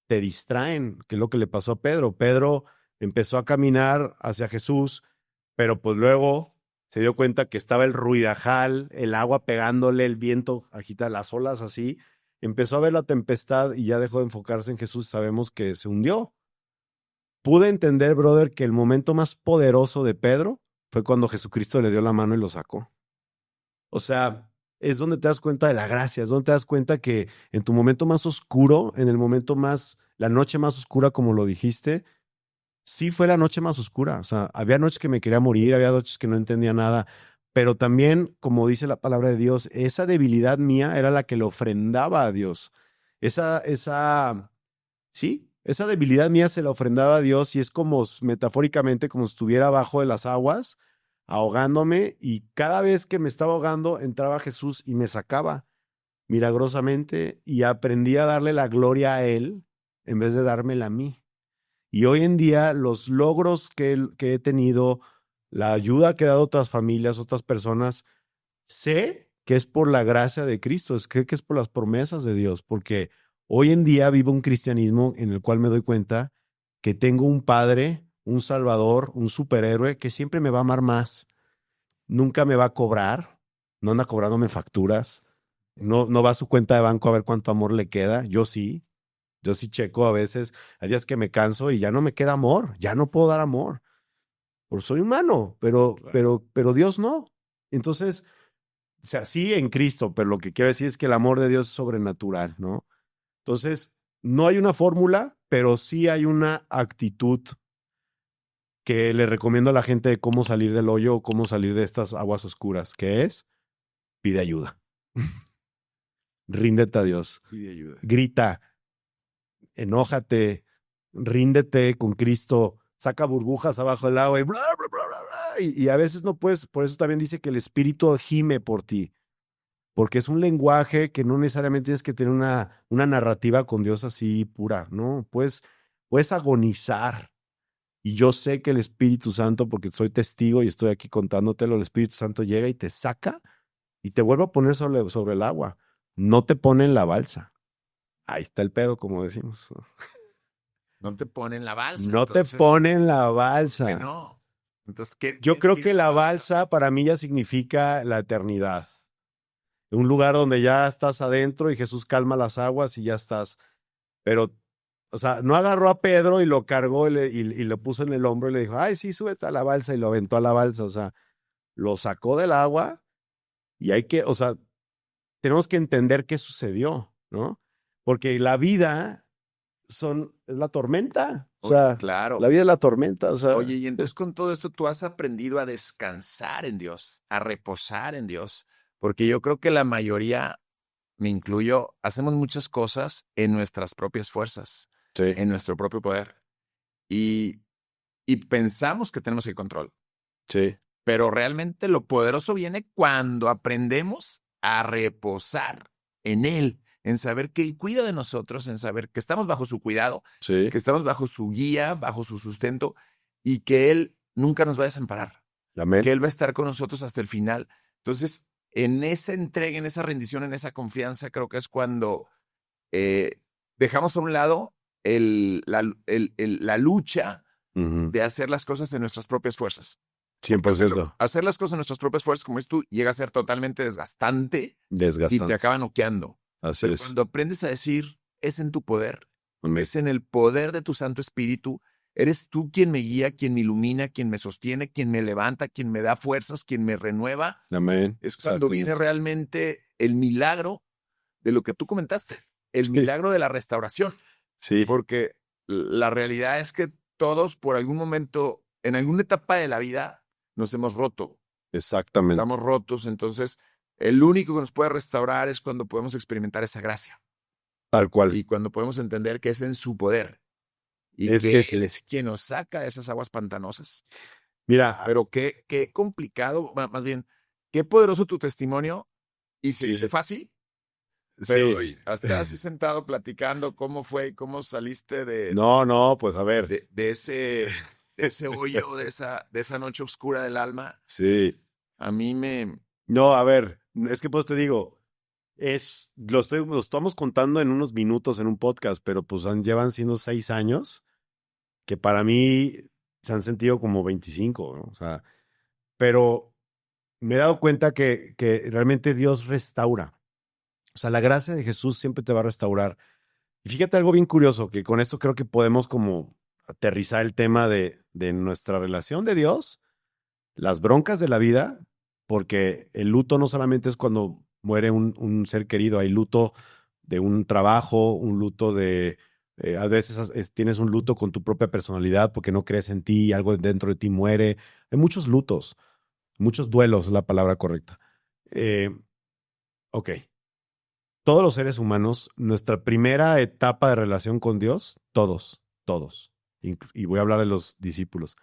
te distraen, que es lo que le pasó a Pedro. Pedro empezó a caminar hacia Jesús, pero pues luego se dio cuenta que estaba el ruidajal, el agua pegándole, el viento agita las olas así. Empezó a ver la tempestad y ya dejó de enfocarse en Jesús. Sabemos que se hundió. Pude entender, brother, que el momento más poderoso de Pedro fue cuando Jesucristo le dio la mano y lo sacó. O sea, es donde te das cuenta de la gracia, es donde te das cuenta que en tu momento más oscuro, en el momento más, la noche más oscura, como lo dijiste, sí fue la noche más oscura. O sea, había noches que me quería morir, había noches que no entendía nada, pero también, como dice la palabra de Dios, esa debilidad mía era la que le ofrendaba a Dios. Sí, esa debilidad mía se la ofrendaba a Dios y es como metafóricamente como si estuviera abajo de las aguas ahogándome y cada vez que me estaba ahogando entraba Jesús y me sacaba milagrosamente y aprendí a darle la gloria a Él en vez de dármela a mí. Y hoy en día los logros que he tenido, la ayuda que he dado a otras familias, otras personas, sé que es por la gracia de Cristo, que es por las promesas de Dios, porque hoy en día vivo un cristianismo en el cual me doy cuenta que tengo un Padre, un Salvador, un superhéroe que siempre me va a amar más. Nunca me va a cobrar, no anda cobrándome facturas, no va a su cuenta de banco a ver cuánto amor le queda. Yo sí checo a veces, hay días que me canso y ya no me queda amor, ya no puedo dar amor, porque soy humano, Claro. pero Dios no. Entonces, o sea, sí en Cristo, pero lo que quiero decir es que el amor de Dios es sobrenatural, ¿no? Entonces, no hay una fórmula, pero sí hay una actitud que le recomiendo a la gente de cómo salir del hoyo o cómo salir de estas aguas oscuras, que es, pide ayuda. Ríndete a Dios. Pide ayuda. Grita, enójate, ríndete con Cristo, saca burbujas abajo del agua y bla, bla, bla, bla, bla. Y a veces no puedes, por eso también dice que el Espíritu gime por ti, porque es un lenguaje que no necesariamente tienes que tener una narrativa con Dios así pura, ¿no? Puedes agonizar. Y yo sé que el Espíritu Santo, porque soy testigo y estoy aquí contándotelo, el Espíritu Santo llega y te saca y te vuelve a poner sobre el agua. No te pone en la balsa. Ahí está el pedo, como decimos. No te ponen la balsa, No te entonces, pone en la ¿qué balsa. no? Entonces, ¿qué Yo creo que significa la la balsa? balsa para mí ya significa la eternidad. Un lugar donde ya estás adentro y Jesús calma las aguas y ya estás. Pero, o sea, no agarró a Pedro y lo cargó y lo puso en el hombro y le dijo, ay, sí, súbete a la balsa y lo aventó a la balsa. O sea, lo sacó del agua y hay que, o sea, tenemos que entender qué sucedió, ¿no? Porque la vida es la tormenta. O Oye, sea, claro. la vida es la tormenta. O Oye, sea, y entonces con todo esto tú has aprendido a descansar en Dios, a reposar en Dios, porque yo creo que la mayoría, me incluyo, hacemos muchas cosas en nuestras propias fuerzas, sí, en nuestro propio poder, y, y pensamos que tenemos el control, sí. pero realmente lo poderoso viene cuando aprendemos a reposar en Él, en saber que Él cuida de nosotros, en saber que estamos bajo su cuidado, Sí, que estamos bajo su guía, bajo su sustento y que Él nunca nos va a desamparar, amén. que Él va a estar con nosotros hasta el final. Entonces, en esa entrega, en esa rendición, en esa confianza, creo que es cuando eh, dejamos a un lado la lucha Ujú, de hacer las cosas en nuestras propias fuerzas. Porque 100%. hacer las cosas en nuestras propias fuerzas, como es tú, llega a ser totalmente desgastante y te Desgastante. acaba noqueando. Así Pero es. cuando aprendes a decir, es en tu poder, Amén. es en el poder de tu Santo Espíritu, eres tú quien me guía, quien me ilumina, quien me sostiene, quien me levanta, quien me da fuerzas, quien me renueva. Amén. Es cuando viene Exactamente. realmente el milagro de lo que tú comentaste, el Sí, milagro de la restauración. sí, Porque la realidad es que todos por algún momento, en alguna etapa de la vida, nos hemos roto. exactamente. Estamos rotos, entonces el único que nos puede restaurar es cuando podemos experimentar esa gracia Tal cual. y cuando podemos entender que es en su poder y Es que que Él sí. es quien nos saca de esas aguas pantanosas. Mira, Pero qué complicado, más bien, qué poderoso tu testimonio y se sí, dice fácil, pero sí. hasta así sentado platicando cómo fue y cómo saliste No, no, pues a ver. de ese hoyo, de esa noche oscura del alma, Sí. a mí me... No, a ver, es que pues te digo, lo estamos contando en unos minutos en un podcast, pero pues llevan siendo 6 años, que para mí se han sentido como 25, ¿no? O sea, pero me he dado cuenta que realmente Dios restaura. O sea, la gracia de Jesús siempre te va a restaurar. Y fíjate algo bien curioso, que con esto creo que podemos como aterrizar el tema de nuestra relación de Dios, las broncas de la vida, porque el luto no solamente es cuando muere un ser querido, hay luto de un trabajo, un luto a veces tienes un luto con tu propia personalidad porque no crees en ti, algo dentro de ti muere. Hay muchos lutos, muchos duelos es la palabra correcta. Eh, ok, todos los seres humanos, nuestra primera etapa de relación con Dios, todos, y voy a hablar de los discípulos,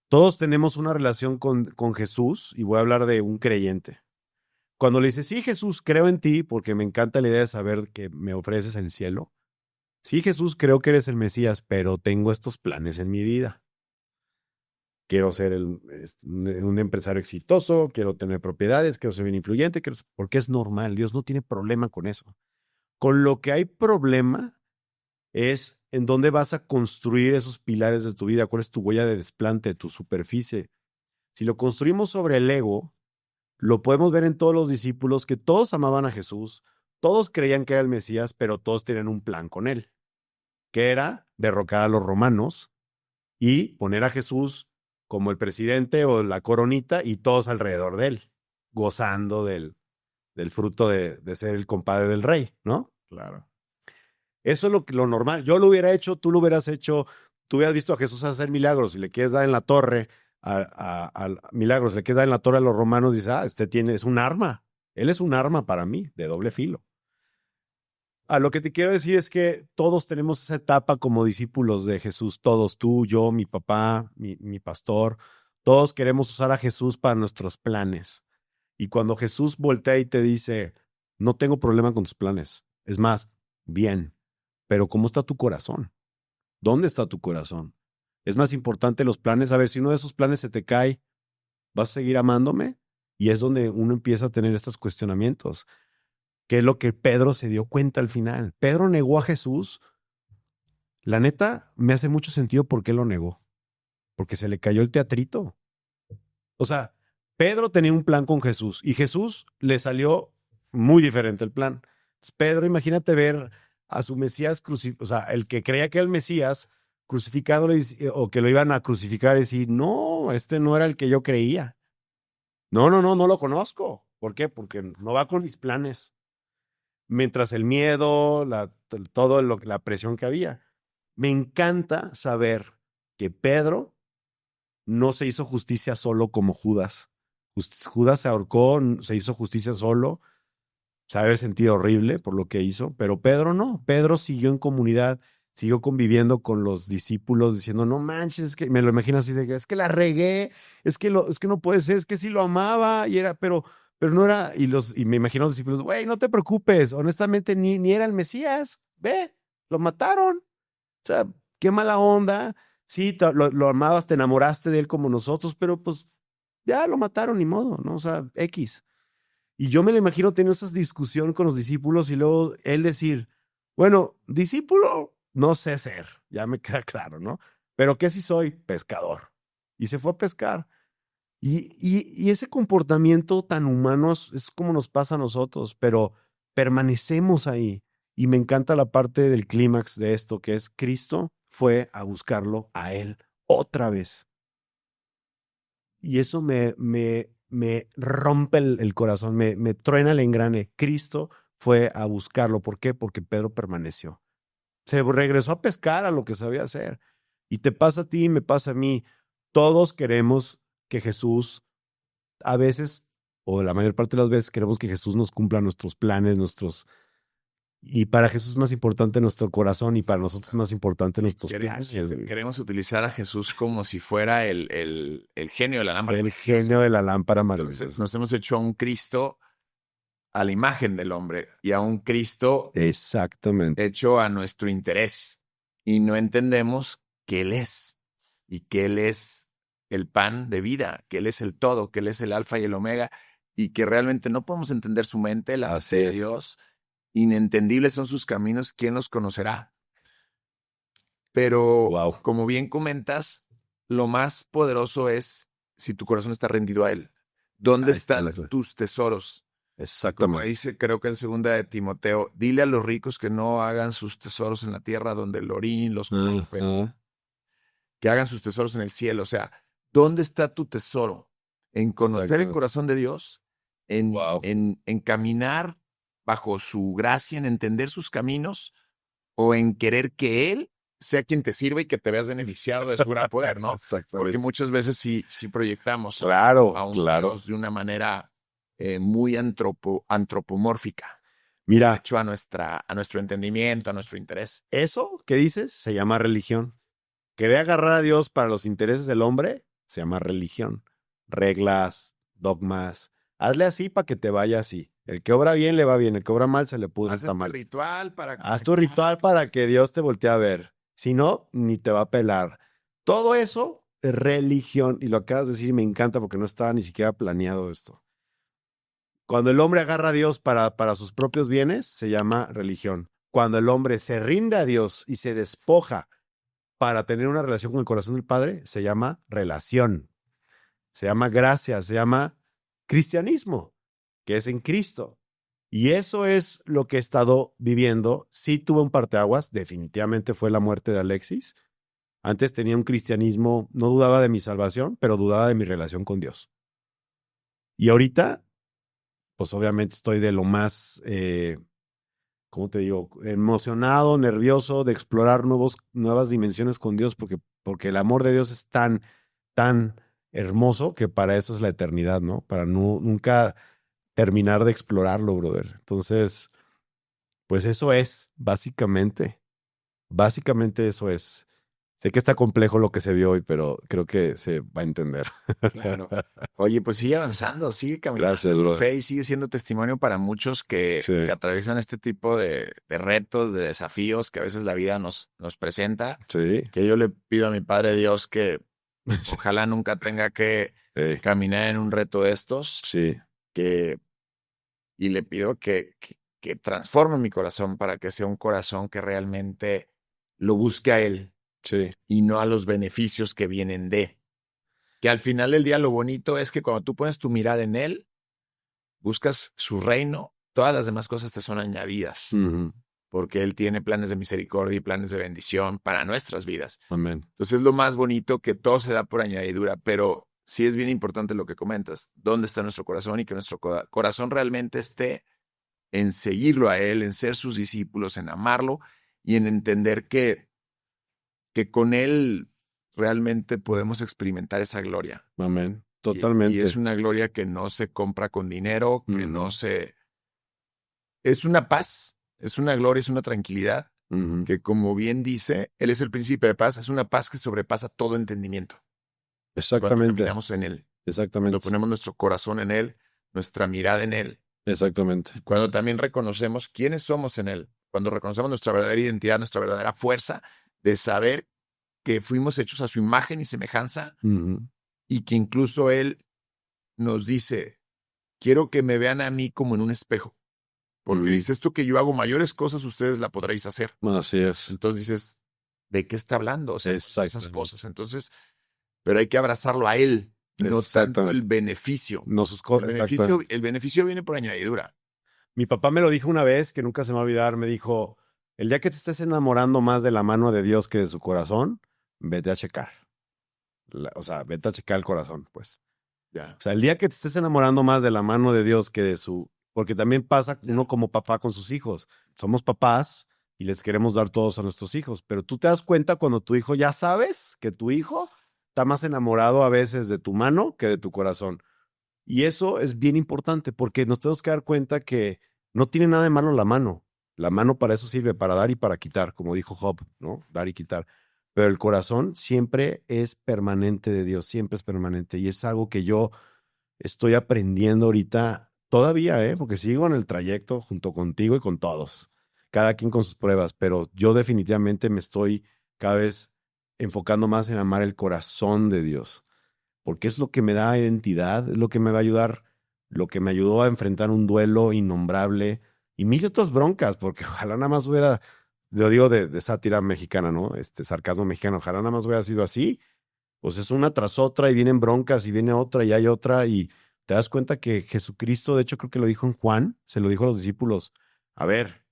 todos tenemos una relación con Jesús, y voy a hablar de un creyente. Cuando le dices, sí, Jesús, creo en ti, porque me encanta la idea de saber que me ofreces el cielo, sí, Jesús, creo que eres el Mesías, pero tengo estos planes en mi vida. Quiero ser un empresario exitoso, quiero tener propiedades, quiero ser bien influyente, porque es normal. Dios no tiene problema con eso. Con lo que hay problema es en dónde vas a construir esos pilares de tu vida, cuál es tu huella de desplante, tu superficie. Si lo construimos sobre el ego, lo podemos ver en todos los discípulos que todos amaban a Jesús, todos creían que era el Mesías, pero todos tenían un plan con él, que era derrocar a los romanos y poner a Jesús como el presidente o la coronita y todos alrededor de él, gozando del fruto de ser el compadre del rey, ¿no? Claro. Eso es lo normal. Yo lo hubiera hecho, tú lo hubieras hecho, tú hubieras visto a Jesús hacer milagros y le quieres dar en la torre a milagros, le quieres dar en la torre a los romanos y dices, es un arma. Él es un arma para mí, de doble filo. Lo que te quiero decir es que todos tenemos esa etapa como discípulos de Jesús, todos, tú, yo, mi papá, mi pastor, todos queremos usar a Jesús para nuestros planes. Y cuando Jesús voltea y te dice, no tengo problema con tus planes, es más, bien, pero ¿cómo está tu corazón? ¿Dónde está tu corazón? Es más importante los planes. A ver, si uno de esos planes se te cae, ¿vas a seguir amándome? Y es donde uno empieza a tener estos cuestionamientos. ¿Qué es lo que Pedro se dio cuenta al final? Pedro negó a Jesús. La neta, me hace mucho sentido por qué lo negó. Porque se le cayó el teatrito. O sea, Pedro tenía un plan con Jesús y Jesús le salió muy diferente el plan. Entonces, Pedro, imagínate ver a su Mesías crucificado, o sea, el que creía que era el Mesías crucificado o que lo iban a crucificar y decir, no, este no era el que yo creía. No, no, no, no lo conozco. ¿Por qué? Porque no va con mis planes. Mientras el miedo, la presión que había. Me encanta saber que Pedro no se hizo justicia solo como Judas. Judas se ahorcó, se hizo justicia solo, se ha sentido horrible por lo que hizo, pero Pedro no. Pedro siguió en comunidad, siguió conviviendo con los discípulos diciendo, no manches, es que me lo imagino así de que es que la regué, es que no puede ser, es que sí lo amaba y era, pero no era, y me imagino a los discípulos, güey, no te preocupes, honestamente ni era el Mesías, ve, lo mataron. O sea, qué mala onda. Sí, lo amabas, te enamoraste de él como nosotros, pero pues ya lo mataron, ni modo, ¿no? O sea, X. Y yo me lo imagino teniendo esas discusiones con los discípulos y luego él decir, bueno, discípulo, no sé ser, ya me queda claro, ¿no? Pero ¿qué si soy? Pescador. Y se fue a pescar. Y ese comportamiento tan humano es como nos pasa a nosotros, pero permanecemos ahí. Y me encanta la parte del clímax de esto, que es Cristo fue a buscarlo a él otra vez. Y eso me rompe el corazón, me truena el engrane. Cristo fue a buscarlo. ¿Por qué? Porque Pedro permaneció. Se regresó a pescar a lo que sabía hacer. Y te pasa a ti, me pasa a mí. Todos queremos que Jesús, a veces, o la mayor parte de las veces, queremos que Jesús nos cumpla nuestros planes, y para Jesús es más importante nuestro corazón y para nosotros es más importante nuestros planes. Queremos utilizar a Jesús como si fuera el genio de la lámpara. El genio de la lámpara maravillosa. Entonces, nos hemos hecho a un Cristo a la imagen del hombre y a un Cristo exactamente hecho a nuestro interés. Y no entendemos que Él es y que Él es el pan de vida, que Él es el todo, que Él es el alfa y el omega y que realmente no podemos entender su mente, la mente de Dios. Inentendibles son sus caminos, ¿quién los conocerá? Pero, como bien comentas, lo más poderoso es si tu corazón está rendido a Él. ¿Dónde están tus tesoros? Exactamente. Como dice, creo que en 2 de Timoteo, dile a los ricos que no hagan sus tesoros en la tierra donde el orín los corrompe, que hagan sus tesoros en el cielo. O sea, ¿dónde está tu tesoro? En conocer el corazón de Dios, en caminar bajo su gracia, en entender sus caminos, o en querer que Él sea quien te sirva y que te veas beneficiado de su gran poder, ¿no? Porque muchas veces sí proyectamos a un Dios de una manera muy antropomórfica. Mira, hecho a nuestro entendimiento, a nuestro interés. Eso que dices se llama religión. Querer agarrar a Dios para los intereses del hombre se llama religión. Reglas, dogmas. Hazle así para que te vaya así. El que obra bien le va bien, el que obra mal se le pudre, Haz está este mal. ritual para Haz tu ritual para que Dios te voltee a ver. Si no, ni te va a pelar. Todo eso es religión. Y lo acabas de decir y me encanta porque no estaba ni siquiera planeado esto. Cuando el hombre agarra a Dios para sus propios bienes, se llama religión. Cuando el hombre se rinde a Dios y se despoja para tener una relación con el corazón del Padre, se llama relación. Se llama gracia, se llama cristianismo, que es en Cristo. Y eso es lo que he estado viviendo. Sí tuve un parteaguas, definitivamente fue la muerte de Alexis. Antes tenía un cristianismo, no dudaba de mi salvación, pero dudaba de mi relación con Dios. Y ahorita, pues obviamente estoy de lo más, ¿cómo te digo? Emocionado, nervioso de explorar nuevas dimensiones con Dios, porque el amor de Dios es tan hermoso que para eso es la eternidad, ¿no? Para nunca terminar de explorarlo, brother. Entonces, pues eso es, básicamente eso es. Sé que está complejo lo que se vio hoy, pero creo que se va a entender. Claro. Oye, pues sigue avanzando, sigue caminando. Gracias, Tu brother. fe y sigue siendo testimonio para muchos que atraviesan este tipo de retos, de desafíos que a veces la vida nos presenta. Sí. Que yo le pido a mi Padre Dios que ojalá nunca tenga que caminar en un reto de estos. Sí. Y le pido que transforme mi corazón para que sea un corazón que realmente lo busque a Él. Sí. Y no a los beneficios que vienen de. Que al final del día lo bonito es que cuando tú pones tu mirada en Él, buscas su reino, todas las demás cosas te son añadidas. Porque Él tiene planes de misericordia y planes de bendición para nuestras vidas. Amén. Entonces es lo más bonito que todo se da por añadidura, pero sí es bien importante lo que comentas. ¿Dónde está nuestro corazón? Y que nuestro corazón realmente esté en seguirlo a Él, en ser sus discípulos, en amarlo y en entender que con Él realmente podemos experimentar esa gloria. Amén. Totalmente. Y es una gloria que no se compra con dinero, que no se... Es una paz, es una gloria, es una tranquilidad, que como bien dice, Él es el príncipe de paz, es una paz que sobrepasa todo entendimiento. Exactamente. Cuando caminamos en Él. Exactamente. Cuando ponemos nuestro corazón en Él, nuestra mirada en Él. Exactamente. Cuando también reconocemos quiénes somos en Él. Cuando reconocemos nuestra verdadera identidad, nuestra verdadera fuerza de saber que fuimos hechos a su imagen y semejanza y que incluso Él nos dice, quiero que me vean a mí como en un espejo. Porque dice esto que yo hago mayores cosas, ustedes la podréis hacer. Así es. Entonces dices, ¿de qué está hablando? O sea, esas cosas. Entonces, pero hay que abrazarlo a Él, no tanto el beneficio. No sus cosas. El beneficio viene por añadidura. Mi papá me lo dijo una vez, que nunca se me va a olvidar, me dijo, el día que te estés enamorando más de la mano de Dios que de su corazón, vete a checar. Vete a checar el corazón, pues. Ya. O sea, el día que te estés enamorando más de la mano de Dios que de su... Porque también pasa uno como papá con sus hijos. Somos papás y les queremos dar todos a nuestros hijos, pero tú te das cuenta cuando tu hijo, ya sabes que tu hijo está más enamorado a veces de tu mano que de tu corazón. Y eso es bien importante porque nos tenemos que dar cuenta que no tiene nada de malo la mano. La mano para eso sirve, para dar y para quitar, como dijo Job, ¿no? Dar y quitar. Pero el corazón siempre es permanente de Dios, siempre es permanente. Y es algo que yo estoy aprendiendo ahorita todavía, porque sigo en el trayecto junto contigo y con todos. Cada quien con sus pruebas, pero yo definitivamente me estoy cada vez enfocando más en amar el corazón de Dios. Porque es lo que me da identidad, es lo que me va a ayudar, lo que me ayudó a enfrentar un duelo innombrable y mil otras broncas, porque ojalá nada más hubiera, lo digo de sátira mexicana, ¿no? Sarcasmo mexicano, ojalá nada más hubiera sido así, pues es una tras otra y vienen broncas y viene otra y hay otra y te das cuenta que Jesucristo, de hecho creo que lo dijo en Juan, se lo dijo a los discípulos, a ver,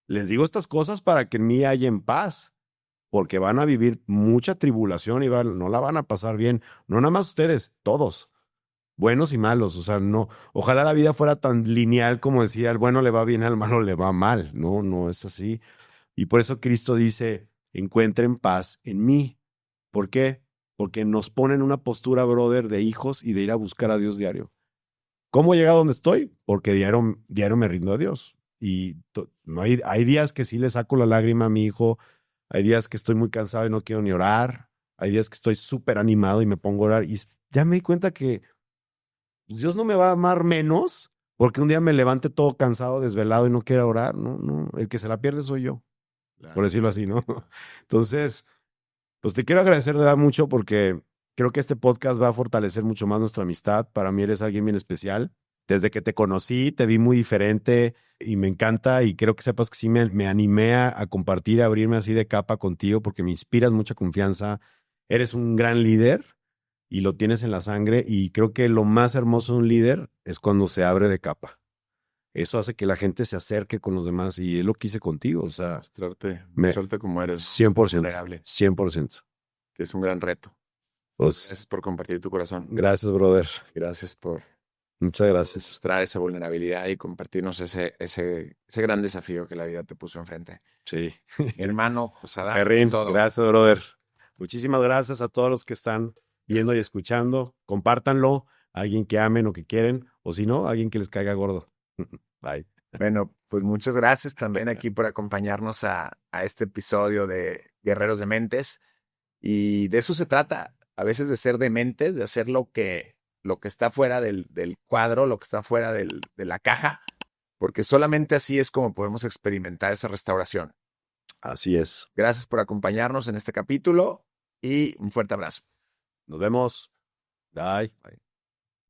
les digo estas cosas para que en mí haya en paz, porque van a vivir mucha tribulación y no la van a pasar bien. No nada más ustedes, todos, buenos y malos. O sea, no, ojalá la vida fuera tan lineal como decía, al bueno le va bien, al malo le va mal. No, no es así. Y por eso Cristo dice, encuentren paz en mí. ¿Por qué? Porque nos pone en una postura, brother, de hijos y de ir a buscar a Dios diario. ¿Cómo he llegado a donde estoy? Porque diario me rindo a Dios. Y no hay días que sí le saco la lágrima a mi hijo. Hay días que estoy muy cansado y no quiero ni orar. Hay días que estoy súper animado y me pongo a orar. Y ya me di cuenta que Dios no me va a amar menos porque un día me levante todo cansado, desvelado y no quiera orar. No, no, el que se la pierde soy yo, Claro. por decirlo así, ¿no? Entonces, pues te quiero agradecer de verdad mucho porque creo que este podcast va a fortalecer mucho más nuestra amistad. Para mí eres alguien bien especial. Desde que te conocí, te vi muy diferente y me encanta y creo que sepas que sí me animé a compartir, a abrirme así de capa contigo porque me inspiras mucha confianza. Eres un gran líder y lo tienes en la sangre y creo que lo más hermoso de un líder es cuando se abre de capa. Eso hace que la gente se acerque con los demás y es lo que hice contigo. O sea, Mostrarte como eres. 100%, Vulnerable. 100%. Que es un gran reto. Pues, Gracias por compartir tu corazón. gracias, brother. Gracias por Muchas gracias. mostrar esa vulnerabilidad y compartirnos ese gran desafío que la vida te puso enfrente. Sí. Mi hermano, José Adán, Perrín, todo. gracias, brother. Muchísimas gracias a todos los que están viendo y escuchando. Compártanlo a alguien que amen o que quieren, o si no, a alguien que les caiga gordo. Bye. Bueno, pues muchas gracias también aquí por acompañarnos a este episodio de Guerreros de Mentes. Y de eso se trata, a veces de ser dementes, de hacer lo que está fuera del cuadro, lo que está fuera de la caja, porque solamente así es como podemos experimentar esa restauración. Así es. Gracias por acompañarnos en este capítulo y un fuerte abrazo. Nos vemos. Bye. Bye.